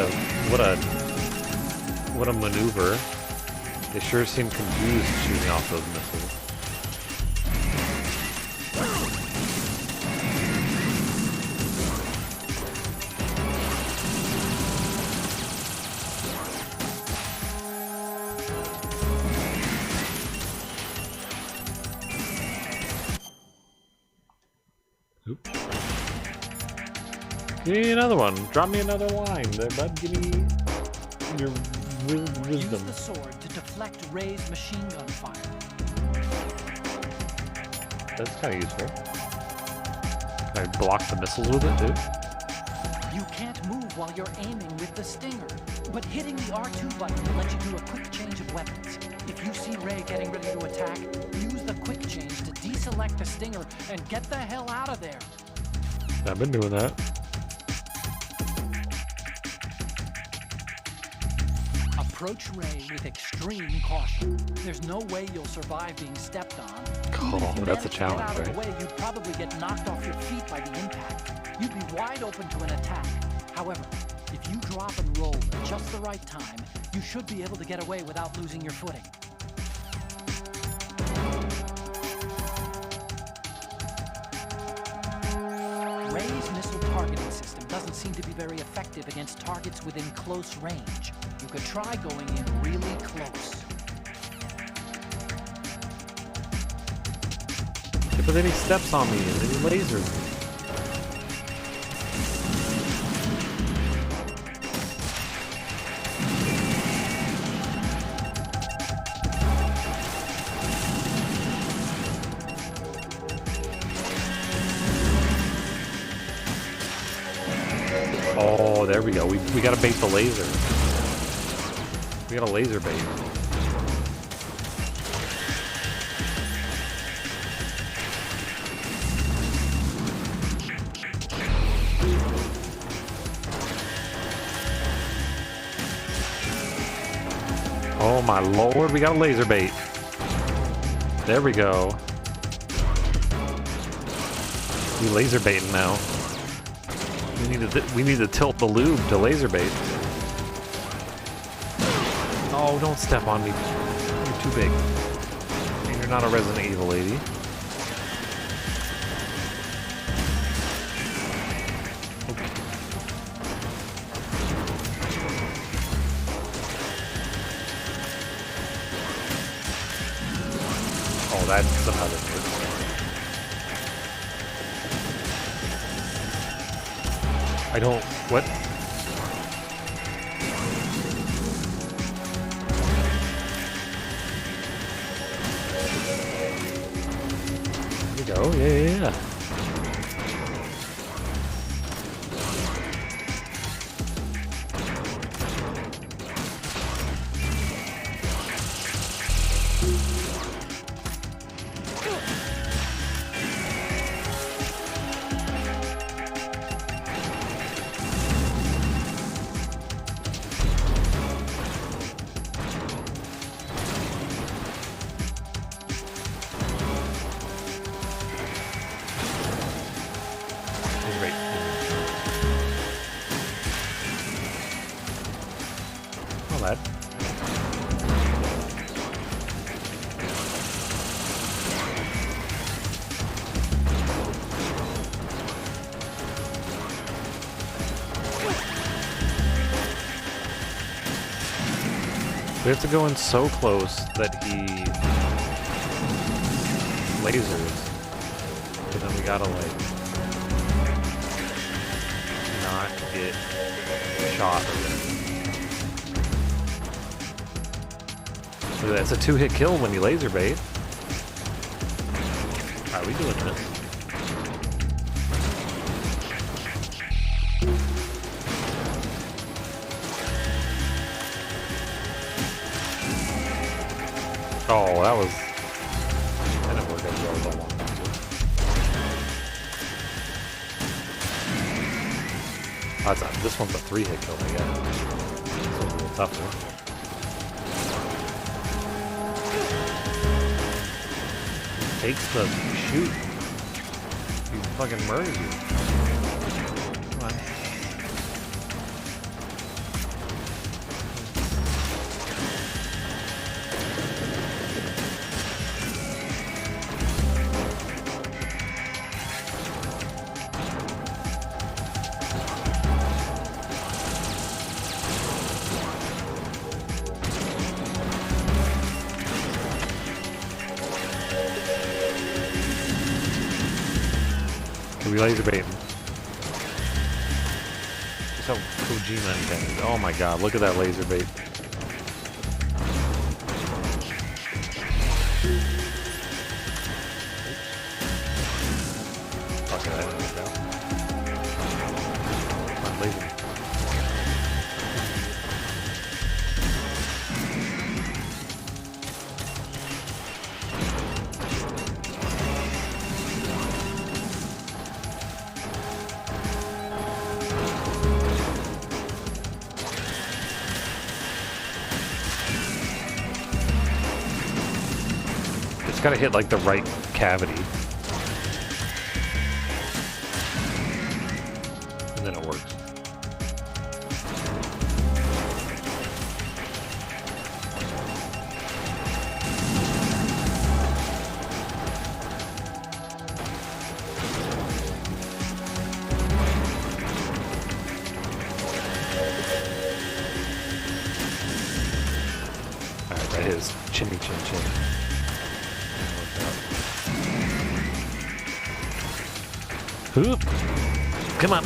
a maneuver. They sure seem confused shooting off those missiles. Oop. Give me another one. Drop me another line there, bud. Give me your wisdom. Use the sword to deflect Ray's machine gun fire. That's kind of useful. Can I block the missiles with it too? You can't move while you're aiming with the Stinger, but hitting the R2 button will let you do a quick change of weapons. If you see Ray getting ready to attack, use the quick change to deselect the Stinger and get the hell out of there. I've been doing that. Approach Ray with extreme caution. There's no way you'll survive being stepped on. Oh, that's a challenge, Get out of right? the way, you'd probably get knocked off your feet by the impact. You'd be wide open to an attack. However, if you drop and roll at just the right time, you should be able to get away without losing your footing. Ray's missile targeting system doesn't seem to be very effective against targets within close range. You could try going in really close. Yeah, but then he steps on me and then he lasers me. Oh, there we go. We gotta bait the laser. We got a laser bait. Oh my lord, we got a laser bait. There we go. We laser baiting now. We need to tilt the lube to laser bait. Oh, don't step on me. You're too big. And you're not a Resident Evil lady. Okay. Oh, that's another move. I don't... What? There we go. Yeah. Great. Not bad. We have to go in so close that he lasers, but then we gotta like not get shot. Look at that, it's a 2-hit kill when you laser bait. Are we doing this? Oh, that didn't work as well as I wanted it to. This one's a 3-hit kill, I guess. This one's a little tougher. Takes the shoot. He fucking murders you. Come on. We laser bait him. That's how Kojima intended. Oh my god, look at that laser bait. Fuck it, I didn't know. Come on, laser. Gotta hit like the right cavity. And then it works. Alright, that is chinny chin chin. Oop. Come on.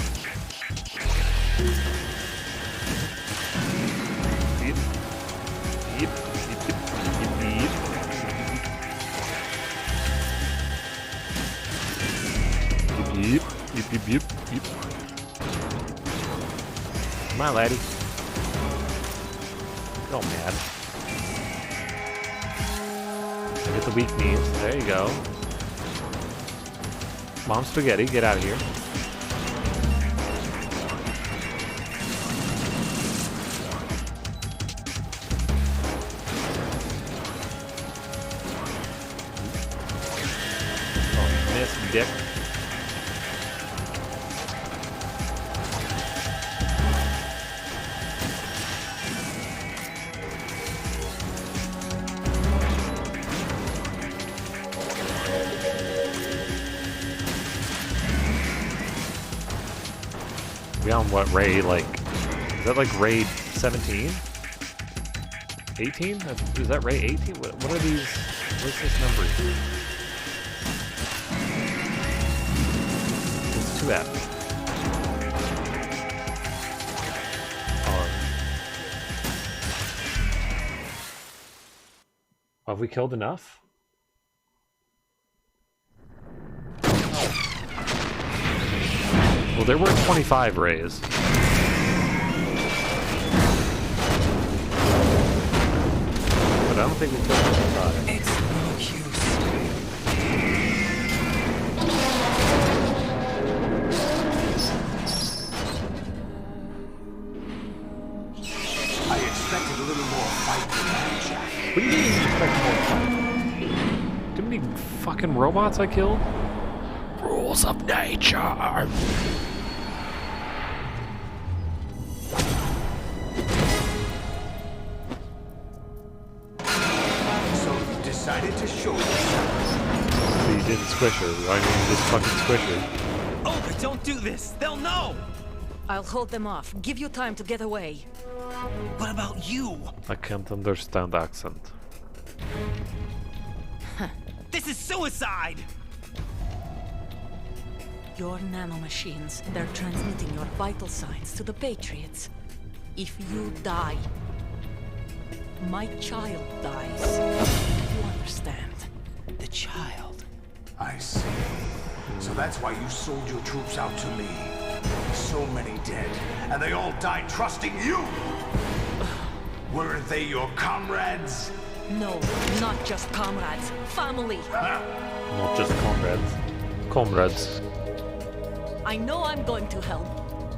Yep. Yep. Yep. Yep. Yep. Come on, laddie. Don't mad. Get the weak knees. There you go. Mom Spaghetti, get out of here. Oh, miss, dick. We on what raid? Like, is that like raid 17? 18? Is that raid 18? What are these? What's this number? It's 2F. Have we killed enough? Well, there were 25 rays. But I don't think we killed 25. It's no use. I expected a little more fight than that, Jack. What do you mean you expect more fight? Too many fucking robots I killed? Rules of nature. So you decided to show yourself. You didn't squish her. Why didn't you just fucking squish her? Oh, but don't do this! They'll know! I'll hold them off. Give you time to get away. What about you? I can't understand accent. This is suicide! Your nanomachines, they're transmitting your vital signs to the Patriots. If you die, my child dies. You understand? The child. I see. So that's why you sold your troops out to me. So many dead, and they all died trusting you! Weren't they your comrades? No, not just comrades. Family. Not just comrades. Comrades. I know I'm going to help.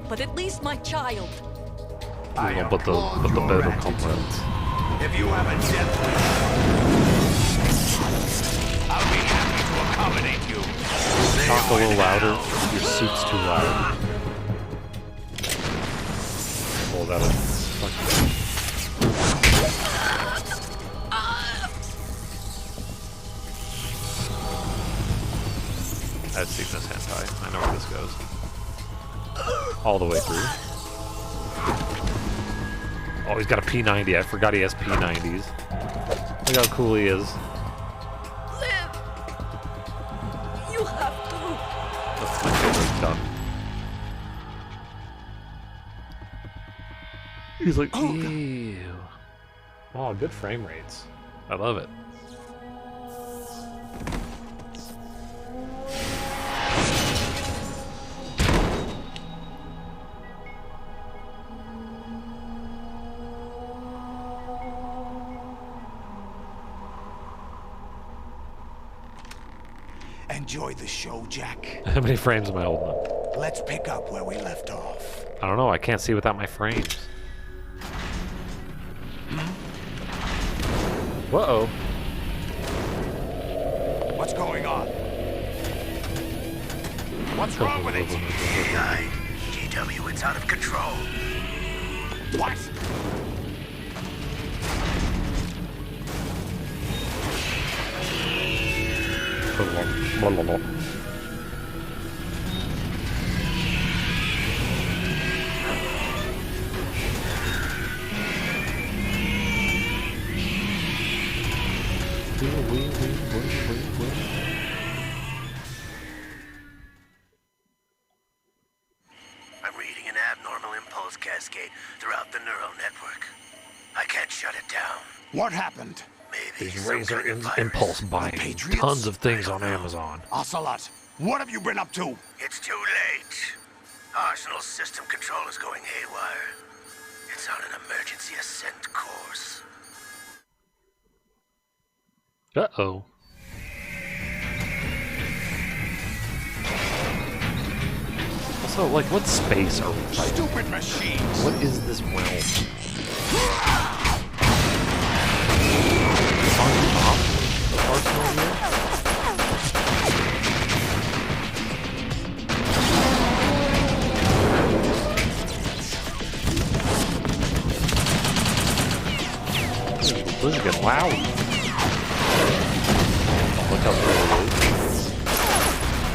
but at least my child. I You know, but the applaud your better attitude. comrades. If you have a death wish, I'll be happy to accommodate you. Talk a little louder. Your suit's too loud. Oh, that is fucking. I've seen this hentai. I know where this goes. All the way through. Oh, he's got a P90. I forgot he has P90s. Look how cool he is. Live! You have to. That's my favorite done. He's like, ew. Oh, good frame rates. I love it. Enjoy the show, Jack. How many frames am I holding up? Let's pick up where we left off. I don't know. I can't see without my frames. Whoa. What's going on? What's wrong with it? AI, GW, it's out of control. What? Blah, blah, blah. I'm reading an abnormal impulse cascade throughout the neural network. I can't shut it down. What happened? Maybe These some Razer kind of virus. impulse buying Patriots? tons of things I on don't know. Amazon. Ocelot, what have you been up to? It's too late. Arsenal system control is going haywire. It's on an emergency ascent course. Uh-oh. Also, like, what space are we fighting? Stupid machines. What is this realm? On top of Arsenal here? This is getting loud. Look how cool it is.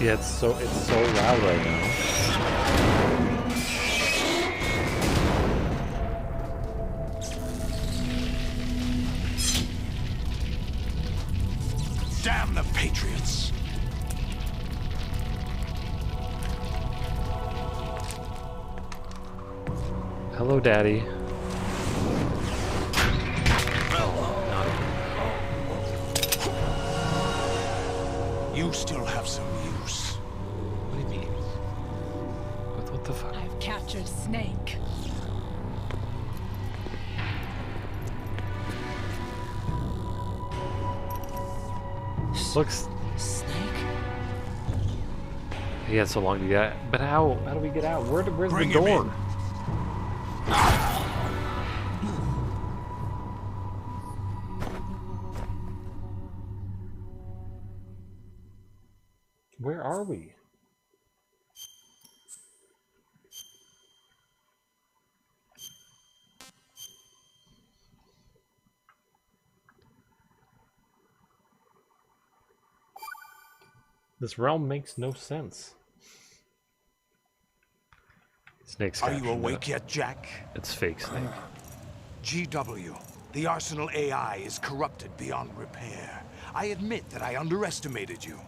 Yeah, it's so loud right now. Damn the Patriots. Hello, Daddy. You still have some use. What do you mean? What the fuck? I've captured Snake. Looks. Snake? He had so long to get out. But how do we get out? Where's Bring the him door? in. Where are we? This realm makes no sense. Snake's Are you captured awake it. yet, Jack? It's fake Snake. GW, the Arsenal AI is corrupted beyond repair. I admit that I underestimated you.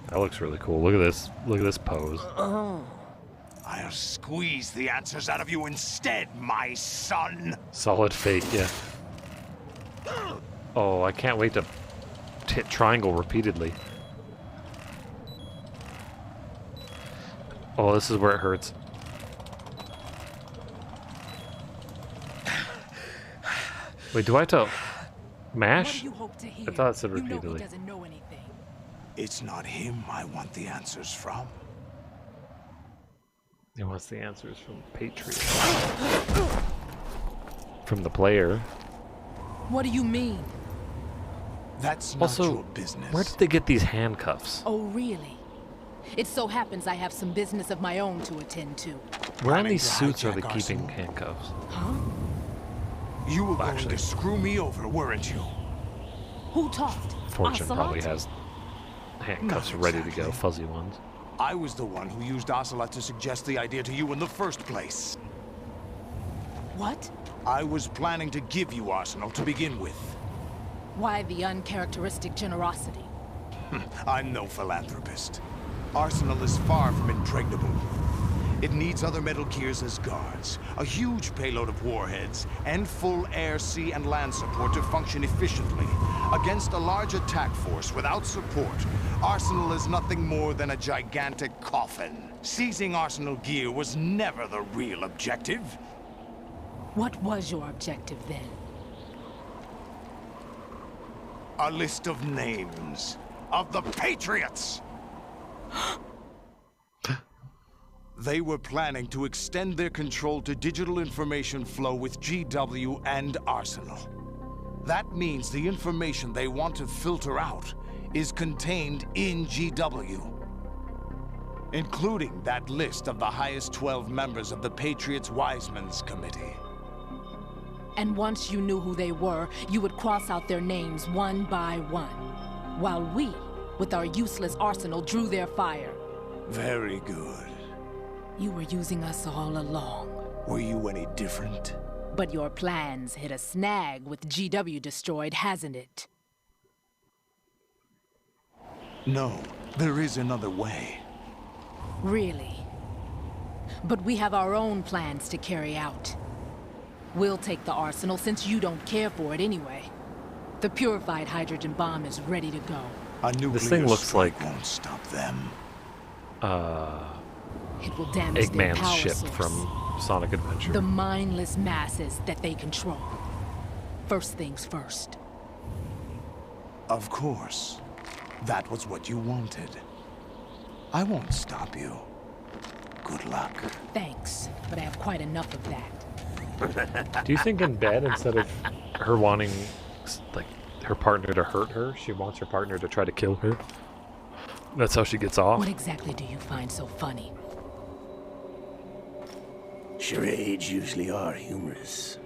That looks really cool. Look at this. Look at this pose. I'll squeeze the answers out of you instead, my son. Solid fake, yeah. Oh, I can't wait to hit triangle repeatedly. Oh, this is where it hurts. Wait, do I have to What mash? do you hope to hear? I thought it said You know he repeatedly. doesn't know anything. It's not him I want the answers from. He wants the answers from Patriot. From the player. What do you mean? That's not Also, your business. where did they get these handcuffs? Oh, really? It so happens I have some business of my own to attend to. Where in planning these to suits are they hijack keeping Arsenal? handcuffs? Huh? You were going Actually- to screw me over, weren't you? Who talked? Fortune Ocelot? probably has handcuffs Not ready to exactly. go, fuzzy ones. I was the one who used Ocelot to suggest the idea to you in the first place. What? I was planning to give you Arsenal to begin with. Why the uncharacteristic generosity? I'm no philanthropist. Arsenal is far from impregnable. It needs other Metal Gears as guards, a huge payload of warheads, and full air, sea, and land support to function efficiently. Against a large attack force without support, Arsenal is nothing more than a gigantic coffin. Seizing Arsenal gear was never the real objective. What was your objective then? A list of names of the Patriots! They were planning to extend their control to digital information flow with GW and Arsenal. That means the information they want to filter out is contained in GW, including that list of the highest 12 members of the Patriots Wiseman's Committee. And once you knew who they were, you would cross out their names one by one, while we, with our useless arsenal, drew their fire. Very good. You were using us all along. Were you any different? But your plans hit a snag with GW destroyed, hasn't it? No, there is another way. Really? But we have our own plans to carry out. We'll take the arsenal since you don't care for it anyway. The purified hydrogen bomb is ready to go. A nuclear thing looks strike like- won't stop them. It will damage their Eggman's power ship source. from Sonic Adventure. The mindless masses that they control. First things first. Of course. That was what you wanted. I won't stop you. Good luck. Thanks, but I have quite enough of that. Do you think in bed, instead of her wanting, like, her partner to hurt her, she wants her partner to try to kill her? That's how she gets off? What exactly do you find so funny? Charades usually are humorous.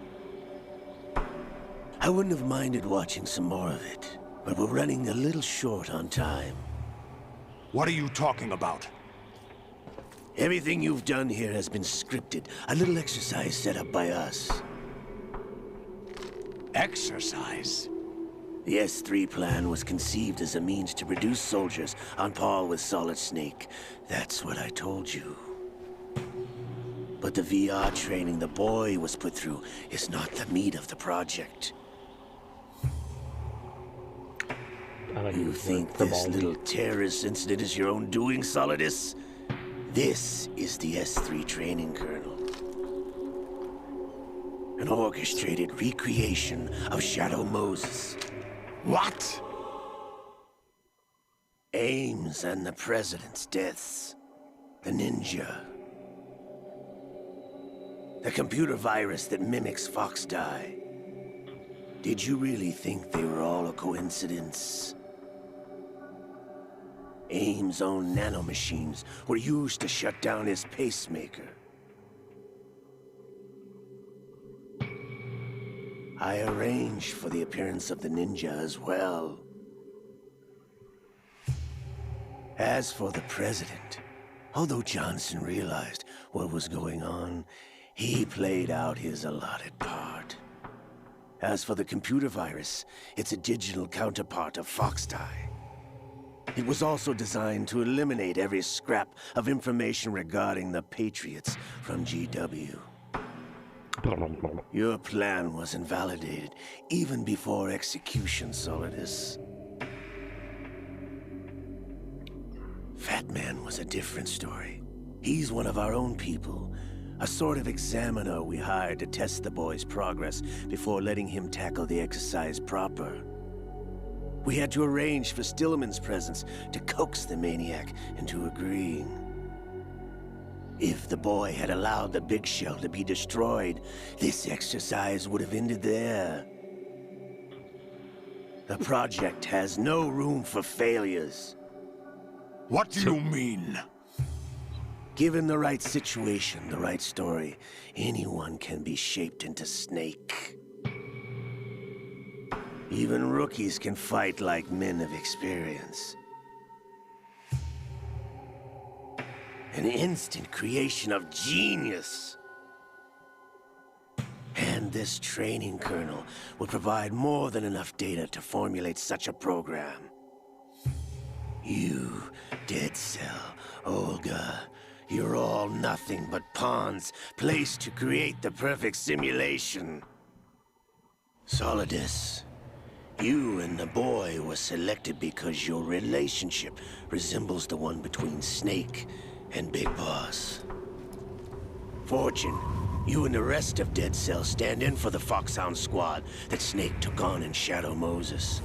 I wouldn't have minded watching some more of it, but we're running a little short on time. What are you talking about? Everything you've done here has been scripted, a little exercise set up by us. Exercise? The S3 plan was conceived as a means to produce soldiers on par with Solid Snake. That's what I told you. But the VR training the boy was put through is not the meat of the project. I like You it. think The this ball. little terrorist incident is your own doing, Solidus? This is the S3 training kernel. An orchestrated recreation of Shadow Moses. What? Ames and the President's deaths. The ninja. The computer virus that mimics Foxdie. Did you really think they were all a coincidence? Ames' own nanomachines were used to shut down his pacemaker. I arranged for the appearance of the ninja as well. As for the president, although Johnson realized what was going on, he played out his allotted part. As for the computer virus, it's a digital counterpart of Foxdie. It was also designed to eliminate every scrap of information regarding the Patriots from GW. Your plan was invalidated even before execution, Solidus. Fat Man was a different story. He's one of our own people, A sort of examiner we hired to test the boy's progress before letting him tackle the exercise proper. We had to arrange for Stillman's presence to coax the maniac into agreeing. If the boy had allowed the big shell to be destroyed, this exercise would have ended there. The project has no room for failures. What do you mean? Given the right situation, the right story, anyone can be shaped into Snake. Even rookies can fight like men of experience. An instant creation of genius. And this training kernel would provide more than enough data to formulate such a program. You, Dead Cell, Olga, you're all nothing but pawns placed to create the perfect simulation. Solidus, you and the boy were selected because your relationship resembles the one between Snake and Big Boss. Fortune, you and the rest of Dead Cell stand in for the Foxhound squad that Snake took on in Shadow Moses.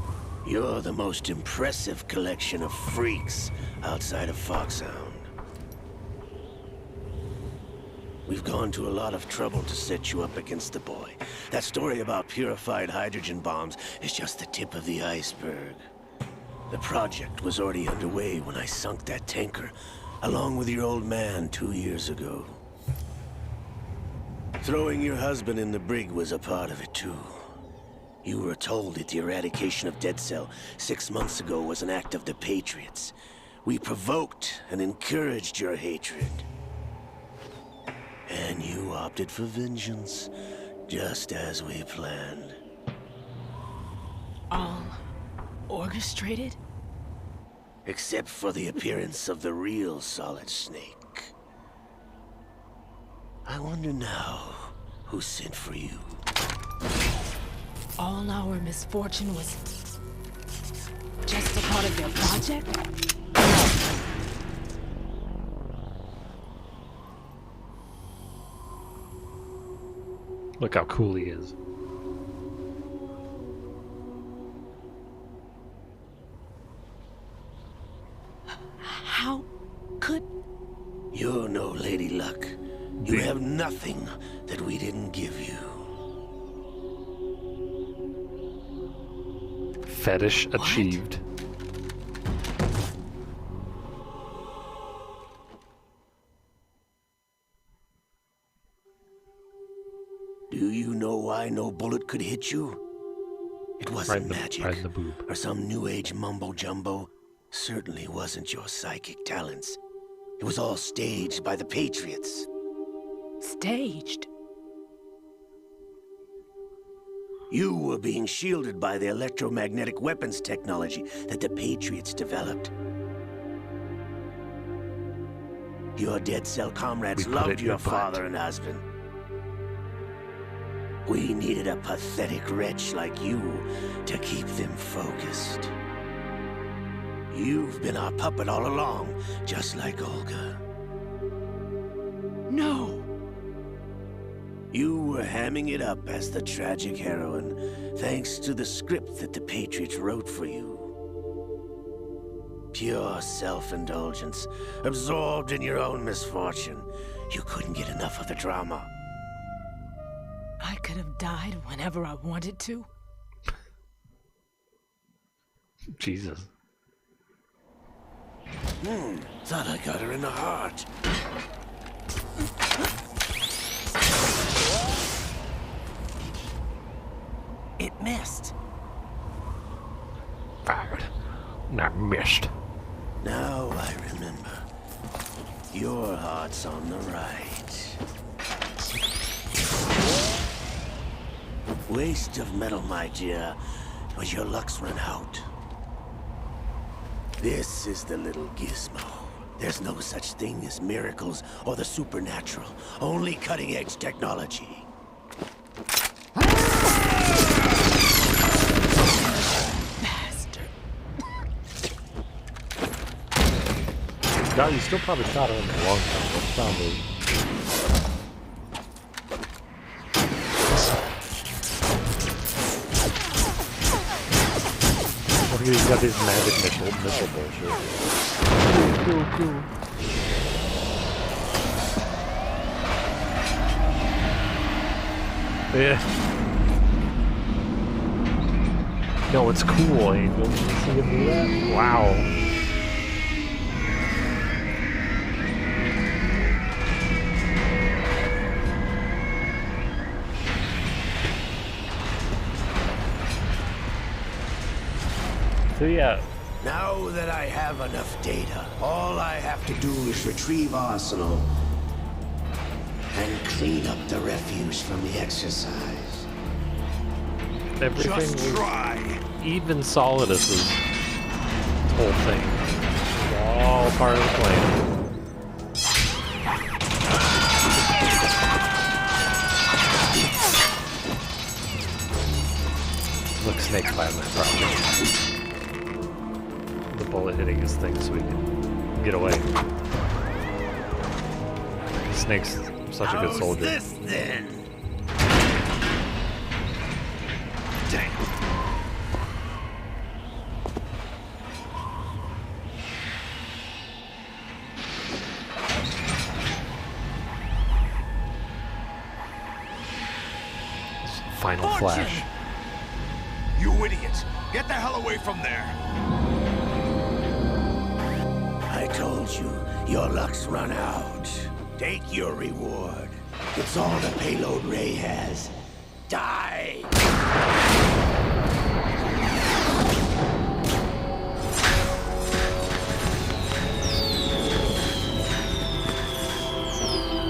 You're the most impressive collection of freaks outside of Foxhound. We've gone to a lot of trouble to set you up against the boy. That story about purified hydrogen bombs is just the tip of the iceberg. The project was already underway when I sunk that tanker, along with your old man 2 years ago. Throwing your husband in the brig was a part of it too. You were told that the eradication of Dead Cell 6 months ago was an act of the Patriots. We provoked and encouraged your hatred. And you opted for vengeance, just as we planned. All orchestrated? Except for the appearance of the real Solid Snake. I wonder now who sent for you. All our misfortune was just a part of their project? Look how cool he is. How could... You're no Lady Luck. You have nothing that we didn't give you. Fetish achieved. Do you know why no bullet could hit you? It wasn't magic right in the boob. or some new age mumbo jumbo. Certainly wasn't your psychic talents. It was all staged by the Patriots. Staged? You were being shielded by the electromagnetic weapons technology that the Patriots developed. Your Dead Cell comrades We put it loved in your your butt. father and husband. We needed a pathetic wretch like you to keep them focused. You've been our puppet all along, just like Olga. No! You were hamming it up as the tragic heroine, thanks to the script that the Patriots wrote for you. Pure self-indulgence, absorbed in your own misfortune. You couldn't get enough of the drama. I could have died whenever I wanted to. Jesus. Thought I got her in the heart. It missed. Fired. Not missed. Now I remember. Your heart's on the right. Waste of metal, my dear, but your luck's run out. This is the little gizmo. There's no such thing as miracles or the supernatural, only cutting-edge technology. Bastard. God, you still probably shot him in the long time. That's probably... He's got these magic missile bullshit. Cool. Yeah. No, it's cool, Angel. You see him do that? Wow. So yeah. Now that I have enough data, all I have to do is retrieve Arsenal and clean up the refuse from the exercise. Everything Just try. even Solidus's whole thing was all part of the plan. Look, Snake's behind that probably. The bullet hitting his thing so he can get away. Snake's such a good soldier. How's this then? Damn. Final flash. You idiot! Get the hell away from there! I told you, your luck's run out. Take your reward. It's all the payload Ray has. Die!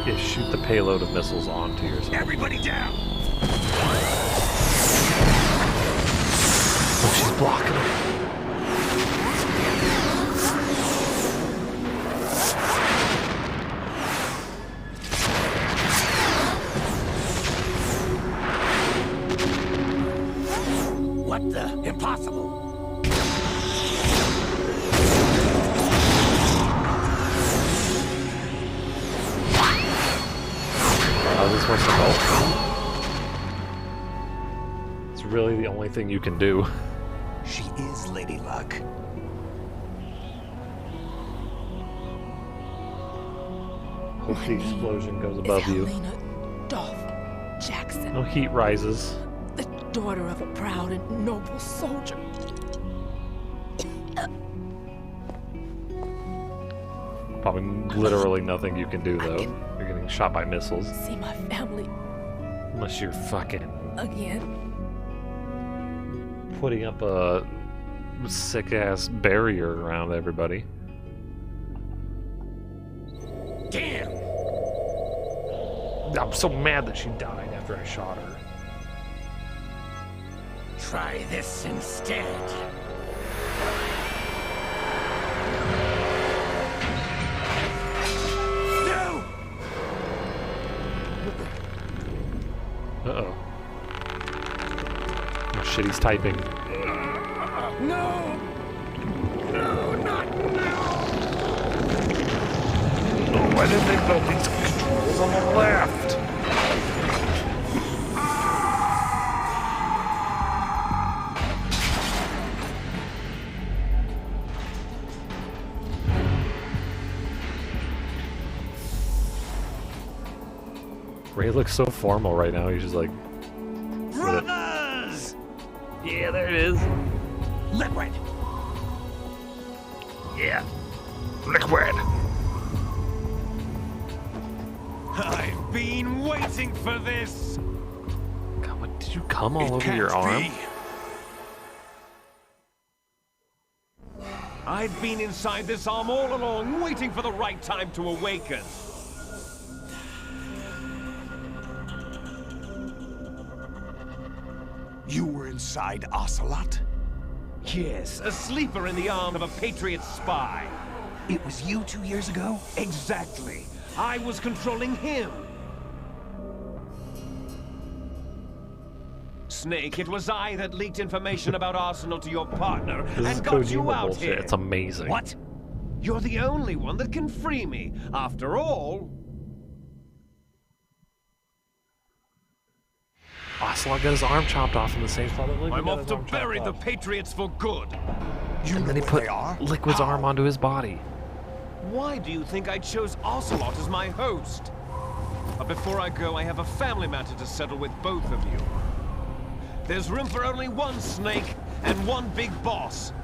Yeah, shoot the payload of missiles onto yourself. Everybody down! Oh, she's blocking him. What the? Impossible! How is this supposed to go? It's really the only thing you can do. She is Lady Luck. Hope the explosion goes above you. Helena Dolph Jackson, No heat rises. the daughter of a proud and noble soldier. Probably literally nothing you can do though. You're getting shot by missiles. See my family Unless you're fucking again. putting up a sick ass barrier around everybody. Damn! I'm so mad that she died after I shot her. Try this instead. No! Uh-oh. Oh shit, he's typing. No! No, not now! Oh, why did they build these controls on the left? Ray looks so formal right now. He's just like, Brothers! yeah, there it is. Liquid! Yeah, liquid. I've been waiting for this! God, what did you come all over your arm? I've been inside this arm all along, waiting for the right time to awaken. You were inside Ocelot? Yes, a sleeper in the arm of a Patriot spy. It was you 2 years ago? Exactly. I was controlling him. Snake, it was I that leaked information about Arsenal to your partner This is and got you Kojima out bullshit. here. It's amazing. What? You're the only one that can free me. After all, Ocelot got his arm chopped off in the same spot that Liquid I'm got off his to arm chopped bury the off. Patriots for good. You And know then he where put they are? Liquid's arm onto his body. Why do you think I chose Ocelot as my host? But before I go, I have a family matter to settle with both of you. There's room for only one snake and one big boss.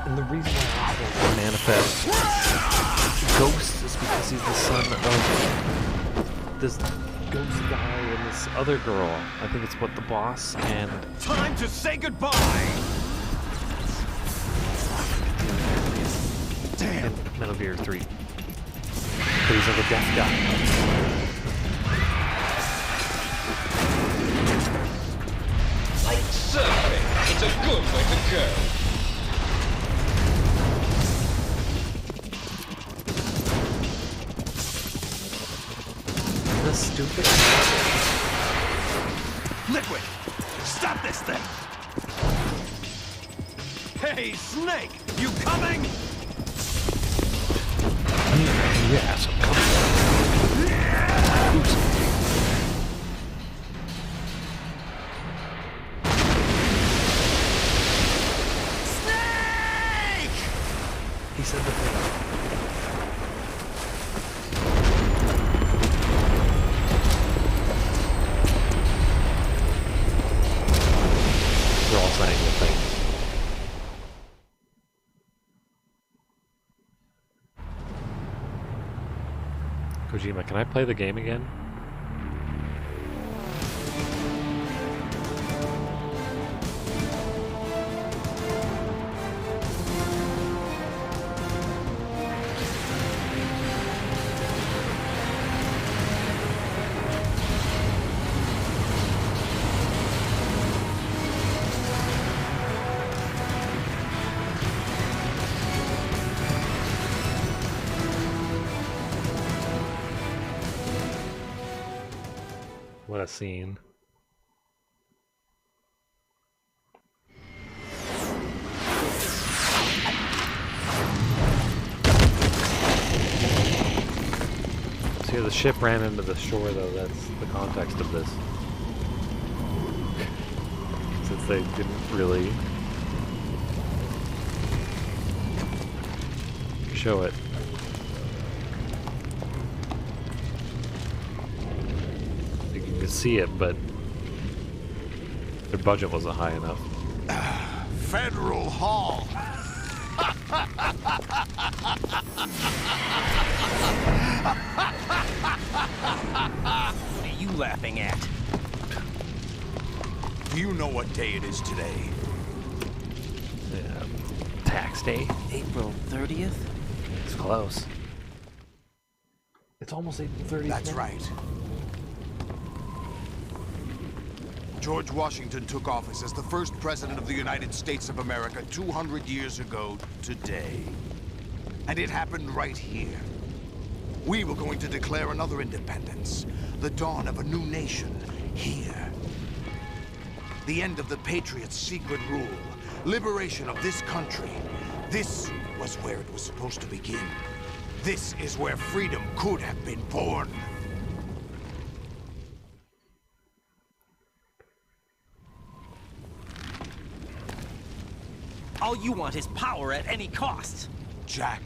And the reason why Ocelot can manifest ghosts is because he's the son of this ghost guy and this other girl. I think it's what the boss and Time to say goodbye! and Metal Gear 3. But he's like a deaf guy. Like surfing, it's a good way to go. The stupid. Liquid! Stop this thing! Hey, Snake, you coming? Yes, I'm coming. Oops. Snake! He said the thing. They're all saying the thing. Kojima, can I play the game again? What a scene. See, the ship ran into the shore, though. That's the context of this. Since they didn't really show it. You could see it, but their budget wasn't high enough. Federal Hall. What are you laughing at? Do you know what day it is today? Yeah. Tax day. April 30th? It's close. It's almost 8:30. That's right. George Washington took office as the first president of the United States of America 200 years ago today. And it happened right here. We were going to declare another independence, the dawn of a new nation, here. The end of the Patriots' secret rule, liberation of this country. This was where it was supposed to begin. This is where freedom could have been born. All you want is power at any cost. Jack,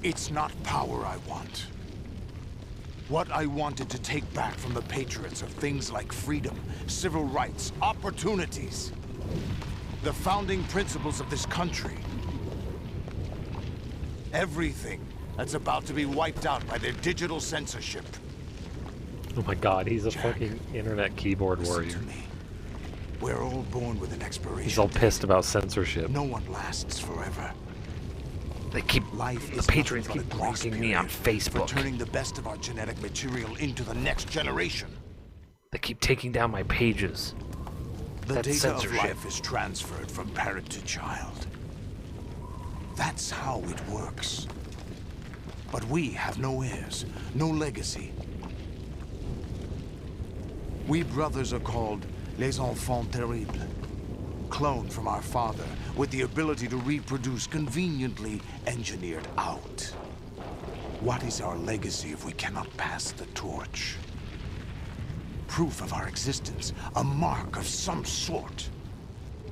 it's not power I want. What I wanted to take back from the Patriots are things like freedom, civil rights, opportunities. The founding principles of this country. Everything that's about to be wiped out by their digital censorship. Oh my god, he's a Jack, fucking internet keyboard Listen warrior. to me. We're all born with an expiration. He's all pissed about censorship. No one lasts forever. They keep Life the is Patriots nothing keep but a grace blocking me on period for Facebook. turning the best of our genetic material into the next generation. They keep taking down my pages. The That's data of censorship. life is transferred from parent to child. That's how it works. But we have no heirs, no legacy. We brothers are called les enfants terribles. Cloned from our father, with the ability to reproduce conveniently engineered out. What is our legacy if we cannot pass the torch? proof of our existence, a mark of some sort.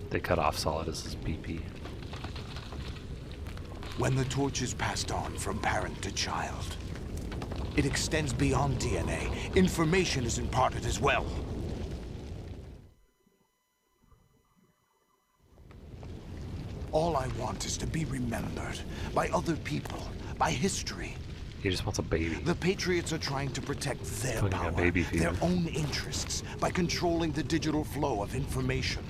They cut off Solidus's PP. When the torch is passed on from parent to child, it extends beyond DNA. Information is imparted as well. All I want is to be remembered by other people, by history. He just wants a baby. The Patriots are trying to protect their Putting a power, baby fever. their own interests, by controlling the digital flow of information.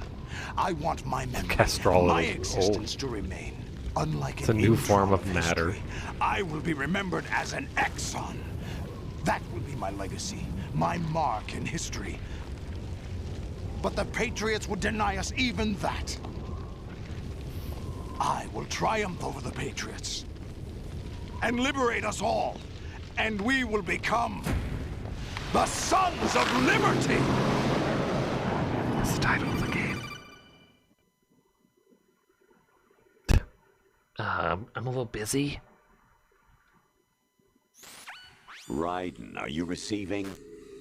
I want my memory, Castrol my is existence to remain. Unlike It's an a new intron form of matter. history, I will be remembered as an exon. That will be my legacy, my mark in history. But the Patriots would deny us even that. I will triumph over the Patriots and liberate us all, and we will become the Sons of Liberty! That's the title of the game. I'm a little busy. Raiden, are you receiving?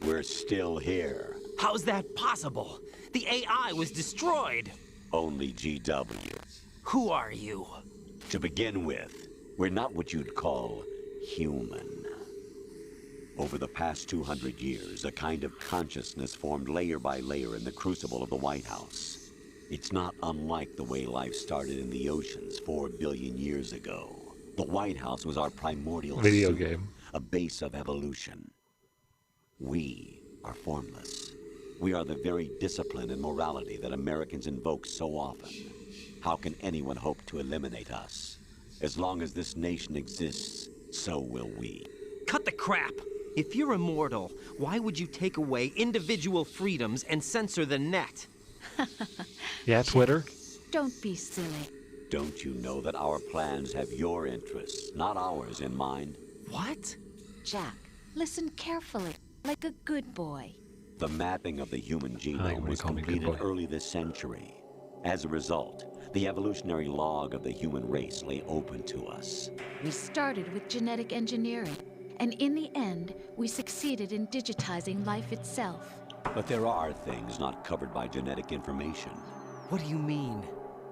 We're still here. How's that possible? The AI was destroyed. Only GW. Who are you? To begin with, we're not what you'd call human. Over the past 200 years, a kind of consciousness formed layer by layer in the crucible of the White House. It's not unlike the way life started in the oceans 4 billion years ago. The White House was our primordial Video soup, game. a base of evolution. We are formless. We are the very discipline and morality that Americans invoke so often. How can anyone hope to eliminate us? As long as this nation exists, so will we. Cut the crap! If you're immortal, why would you take away individual freedoms and censor the net? Yeah, Twitter. Don't be silly. Don't you know that our plans have your interests, not ours, in mind? What? Jack, listen carefully, like a good boy. The mapping of the human when you genome was call me good completed boy. early this century. As a result, the evolutionary log of the human race lay open to us. We started with genetic engineering, and in the end, we succeeded in digitizing life itself. But there are things not covered by genetic information. What do you mean?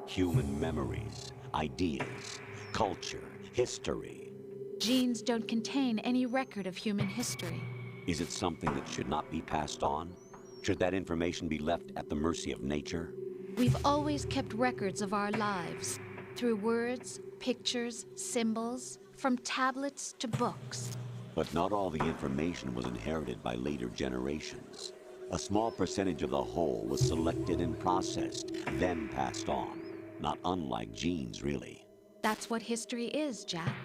Human memories, ideas, culture, history. Genes don't contain any record of human history. Is it something that should not be passed on? Should that information be left at the mercy of nature? We've always kept records of our lives, through words, pictures, symbols, from tablets to books. But not all the information was inherited by later generations. A small percentage of the whole was selected and processed, then passed on. Not unlike genes, really. That's what history is, Jack.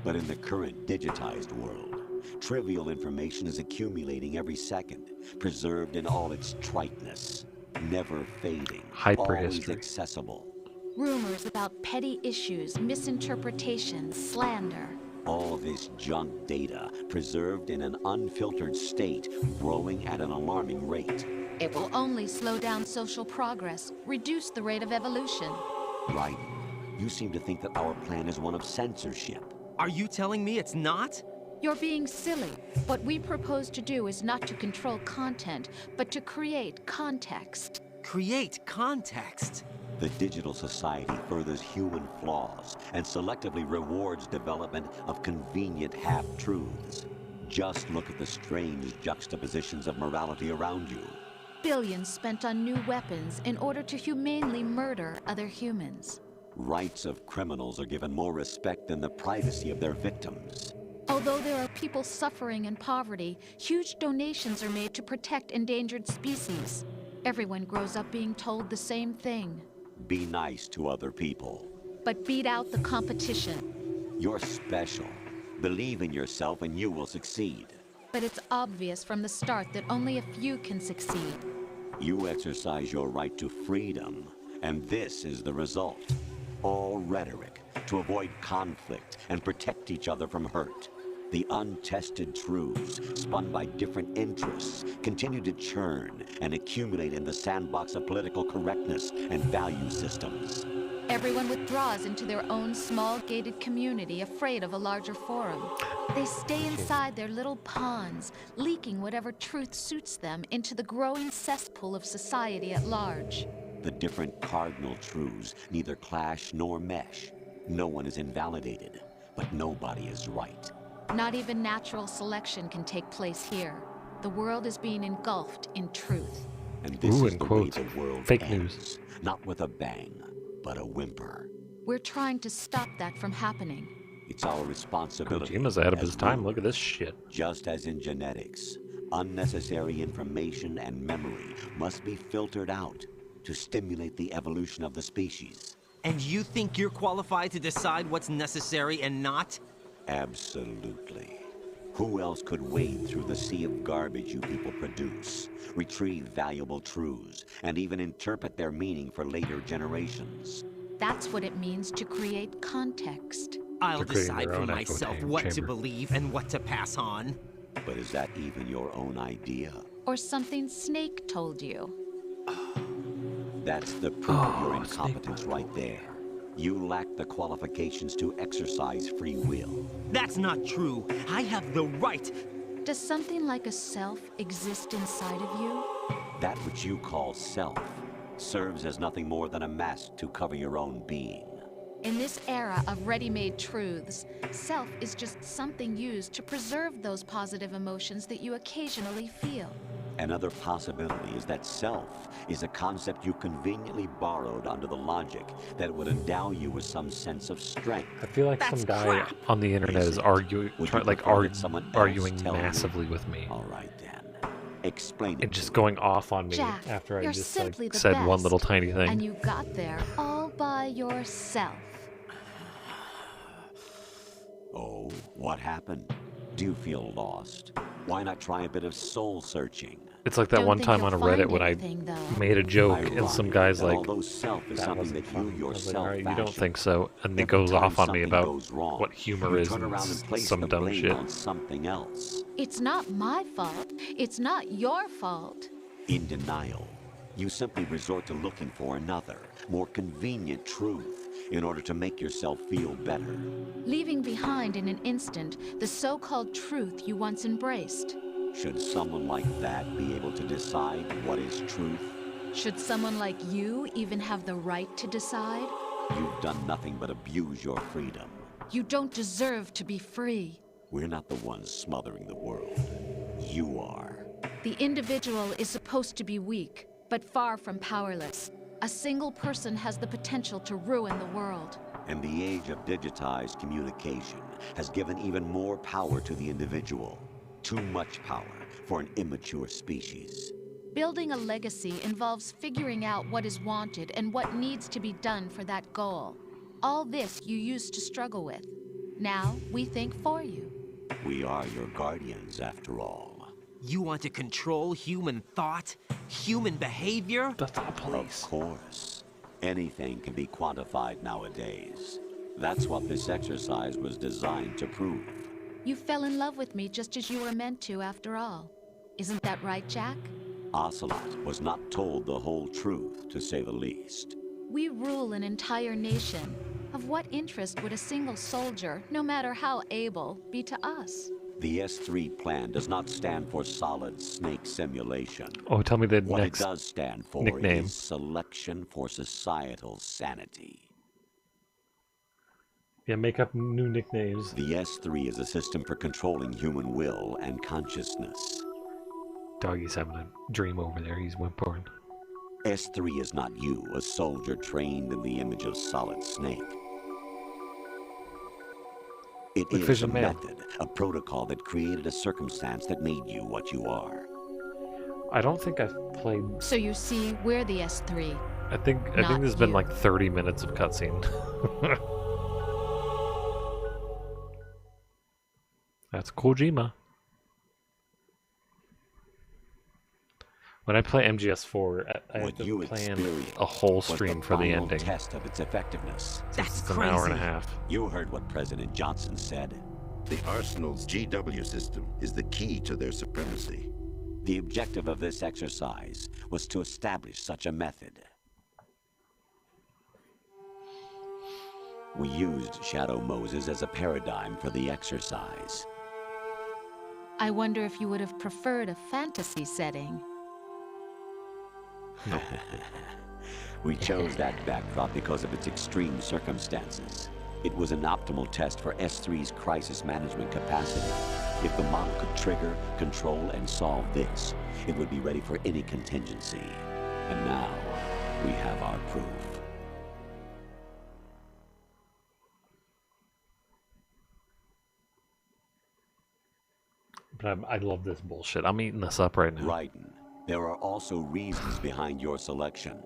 But in the current digitized world, trivial information is accumulating every second, preserved in all its triteness, never fading, always Hyperhistory. accessible. Rumors about petty issues, misinterpretations, slander. All this junk data, preserved in an unfiltered state, growing at an alarming rate. It will only slow down social progress, reduce the rate of evolution. Right? You seem to think that our plan is one of censorship. Are you telling me it's not? You're being silly. What we propose to do is not to control content, but to create context. Create context. The digital society furthers human flaws and selectively rewards development of convenient half-truths. Just look at the strange juxtapositions of morality around you. Billions spent on new weapons in order to humanely murder other humans. Rights of criminals are given more respect than the privacy of their victims. Although there are people suffering in poverty, huge donations are made to protect endangered species. Everyone grows up being told the same thing. Be nice to other people. But beat out the competition. You're special. Believe in yourself and you will succeed. But it's obvious from the start that only a few can succeed. You exercise your right to freedom, and this is the result. All rhetoric to avoid conflict and protect each other from hurt. The untested truths, spun by different interests, continue to churn and accumulate in the sandbox of political correctness and value systems. everyone withdraws into their own small gated community, afraid of a larger forum. They stay inside their little ponds, leaking whatever truth suits them into the growing cesspool of society at large. The different cardinal truths neither clash nor mesh. No one is invalidated, but nobody is right. Not even natural selection can take place here. The world is being engulfed in truth. And this Ooh, is in the quotes. way the world Fake ends. news. Not with a bang, but a whimper. We're trying to stop that from happening. It's our responsibility. Kojima's ahead of as his time. rulers. Look at this shit. Just as in genetics, unnecessary information and memory must be filtered out to stimulate the evolution of the species. And you think you're qualified to decide what's necessary and not? Absolutely. Who else could wade through the sea of garbage you people produce, retrieve valuable truths, and even interpret their meaning for later generations? That's what it means to create context. I'll They're creating decide their for own echo myself what to chamber. believe and what to pass on. But is that even your own idea? Or something Snake told you. That's the proof of your incompetence right there. You lack the qualifications to exercise free will. That's not true. I have the right. Does something like a self exist inside of you? That which you call self serves as nothing more than a mask to cover your own being. In this era of ready-made truths, self is just something used to preserve those positive emotions that you occasionally feel. Another possibility is that self is a concept you conveniently borrowed under the logic that would endow you with some sense of strength. I feel like That's some guy crap. on the internet is arguing, Would you like prefer that someone else arguing tell you? massively with me, All right then. Explain it and to just me. going off on me Jack, after I you're just simply like the said one best, little tiny thing. And you got there all by yourself. Oh, what happened? Do you feel lost? Why not try a bit of soul searching? It's like that Don't one think time you'll on a find Reddit when I anything, though. made a joke and some Ironic guy's that like, although self is that something wasn't that fun. you I was like, yourself all right, you don't fashioned, think so, and he every goes time off on me something about goes wrong, what humor you is turn and around and place some the dumb blame shit. on something else. It's not my fault. It's not your fault. In denial, you simply resort to looking for another, more convenient truth in order to make yourself feel better. Leaving behind in an instant the so-called truth you once embraced. Should someone like that be able to decide what is truth? Should someone like you even have the right to decide? You've done nothing but abuse your freedom. You don't deserve to be free. We're not the ones smothering the world. You are. The individual is supposed to be weak, but far from powerless. A single person has the potential to ruin the world. And the age of digitized communication has given even more power to the individual. Too much power for an immature species. Building a legacy involves figuring out what is wanted and what needs to be done for that goal. All this you used to struggle with. Now we think for you. We are your guardians, after all. You want to control human thought? Human behavior? The thought Of police. course. Anything can be quantified nowadays. That's what this exercise was designed to prove. You fell in love with me just as you were meant to, after all. Isn't that right, Jack? Ocelot was not told the whole truth, to say the least. We rule an entire nation. Of what interest would a single soldier, no matter how able, be to us? The S3 plan does not stand for solid snake simulation. Oh, tell me the What next it does stand for nickname. is selection for societal sanity. Yeah, make up new nicknames. The S3 is a system for controlling human will and consciousness. Doggy's having a dream over there. He's whimpering. S3 is not you, a soldier trained in the image of Solid Snake. It Like is Fish a and Man. method, a protocol that created a circumstance that made you what you are. I don't think I've played. So you see, we're the S3. I think Not there's been you. like 30 minutes of cutscene. That's Kojima. When I play MGS4, I have What to you plan experienced a whole was stream for the final ending. test of its effectiveness. That's It's an crazy. hour and a half. You heard what President Johnson said. The Arsenal's GW system is the key to their supremacy. The objective of this exercise was to establish such a method. We used Shadow Moses as a paradigm for the exercise. I wonder if you would have preferred a fantasy setting. We chose that backdrop because of its extreme circumstances. It was an optimal test for S3's crisis management capacity. If the model could trigger, control, and solve this, it would be ready for any contingency. And now, we have our proof. But I love this bullshit. I'm eating this up right now. Raiden, there are also reasons behind your selection.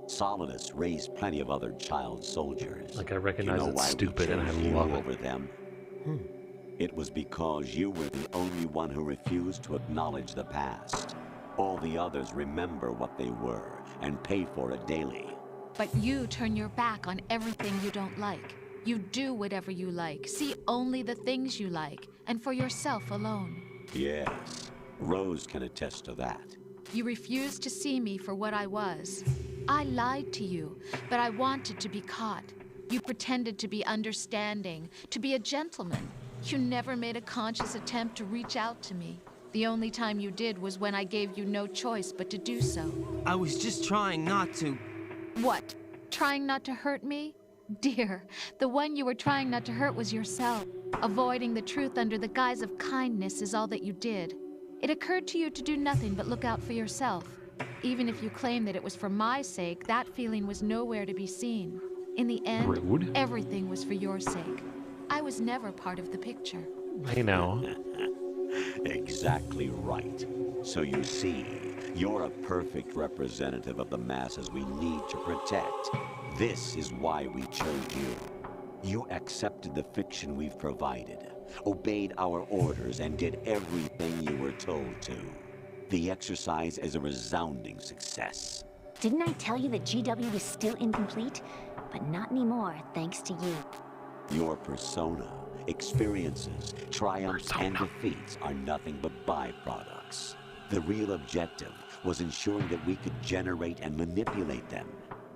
Solidus raised plenty of other child soldiers. Like, I recognize it's why stupid, we and I chose you love it. over them? It was because you were the only one who refused to acknowledge the past. All the others remember what they were and pay for it daily. But you turn your back on everything you don't like. You do whatever you like, see only the things you like, and for yourself alone. Yes, Rose can attest to that. You refused to see me for what I was. I lied to you, but I wanted to be caught. You pretended to be understanding, to be a gentleman. You never made a conscious attempt to reach out to me. The only time you did was when I gave you no choice but to do so. I was just trying not to. What? Trying not to hurt me? Dear, the one you were trying not to hurt was yourself. Avoiding the truth under the guise of kindness is all that you did. It occurred to you to do nothing but look out for yourself. Even if you claim that it was for my sake, that feeling was nowhere to be seen. In the end, Rude. everything was for your sake. I was never part of the picture. I know. Exactly right. So you see, you're a perfect representative of the masses we need to protect. This is why we chose you. You accepted the fiction we've provided, obeyed our orders, and did everything you were told to. The exercise is a resounding success. Didn't I tell you that GW was still incomplete? But not anymore, thanks to you. Your persona, experiences, triumphs, and defeats are nothing but byproducts. The real objective was ensuring that we could generate and manipulate them.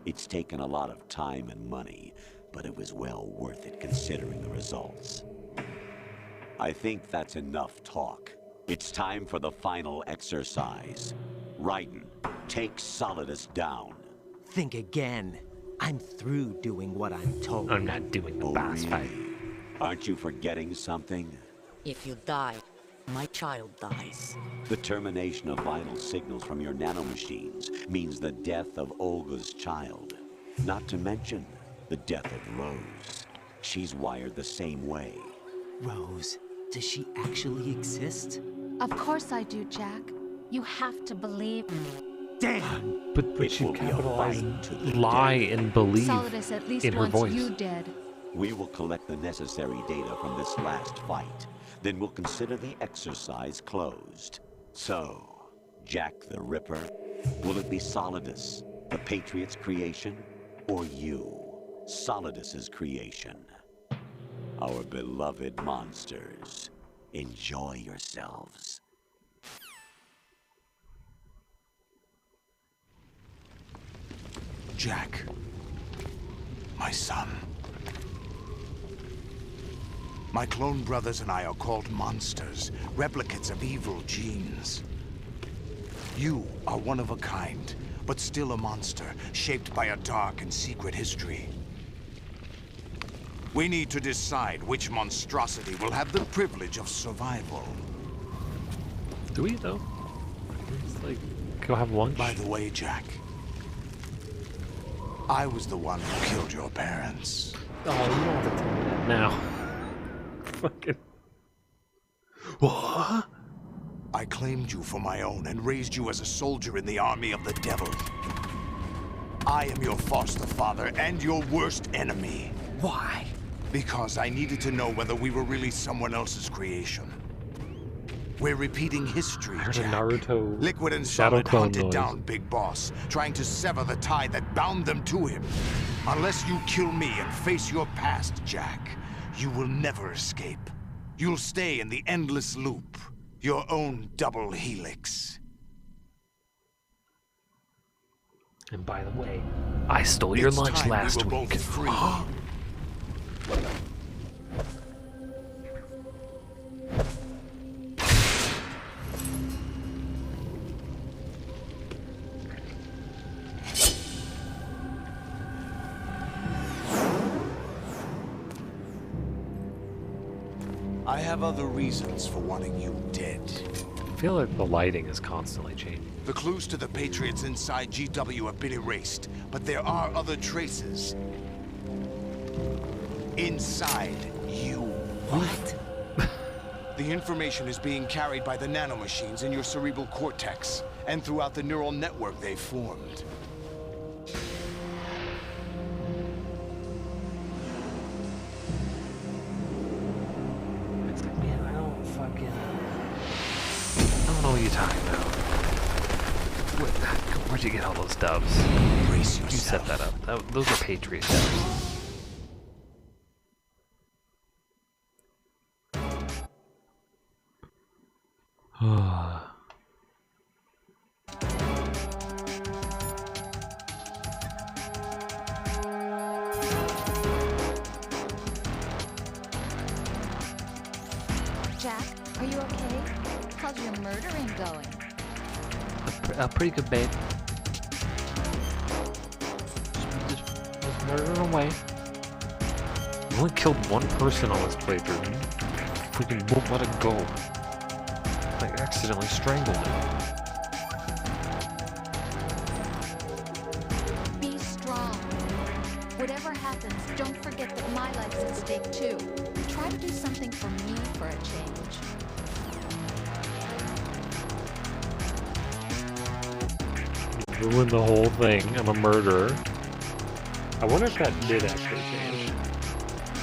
It's taken a lot of time and money, but it was well worth it considering the results. I think that's enough talk. It's time for the final exercise. Raiden, take Solidus down. Think again. I'm through doing what I'm told. I'm not doing the boss fight. Aren't you forgetting something? If you die, my child dies. The termination of vital signals from your nanomachines means the death of Olga's child. Not to mention the death of Rose. She's wired the same way. Rose, does she actually exist? Of course I do, Jack. You have to believe me. Damn! But It you will be a capitalize fight to the lie death. and believe Solidus at least in her wants voice. you dead. We will collect the necessary data from this last fight. Then we'll consider the exercise closed. So, Jack the Ripper, will it be Solidus, the Patriot's creation, or you, Solidus's creation? Our beloved monsters, enjoy yourselves. Jack, my son. My clone brothers and I are called monsters, replicates of evil genes. You are one of a kind, but still a monster, shaped by a dark and secret history. We need to decide which monstrosity will have the privilege of survival. Do we, though? It's like, go have lunch? By the way, Jack, I was the one who killed your parents. Oh, you don't have to tell me that now. Fucking... What? I claimed you for my own and raised you as a soldier in the army of the devil. I am your foster father and your worst enemy. Why? Because I needed to know whether we were really someone else's creation. We're repeating history, I heard a Jack. Naruto Liquid and Shadow Solid Clone hunted noise. down Big Boss, trying to sever the tie that bound them to him. Unless you kill me and face your past, Jack, you will never escape. You'll stay in the endless loop, your own double helix. And by the way, I stole your It's lunch time last we were week. both free. I have other reasons for wanting you dead. I feel like the lighting is constantly changing. The clues to the Patriots inside GW have been erased, but there are other traces. Inside you. What? The information is being carried by the nanomachines in your cerebral cortex, and throughout the neural network they formed. Man, I don't fucking... I don't know what you're talking about. Where'd you get all those doves? Brace You yourself. set that up. Those are Patriot doves. Jack, are you okay? How's your murdering going? Pretty good, babe. Just murdering away. We only killed one person on this playthrough. Freaking won't let it go. I accidentally strangled him. Be strong. Whatever happens, don't forget that my life's at stake too. Try to do something for me for a change. Ruined the whole thing. I'm a murderer. I wonder if that did actually change.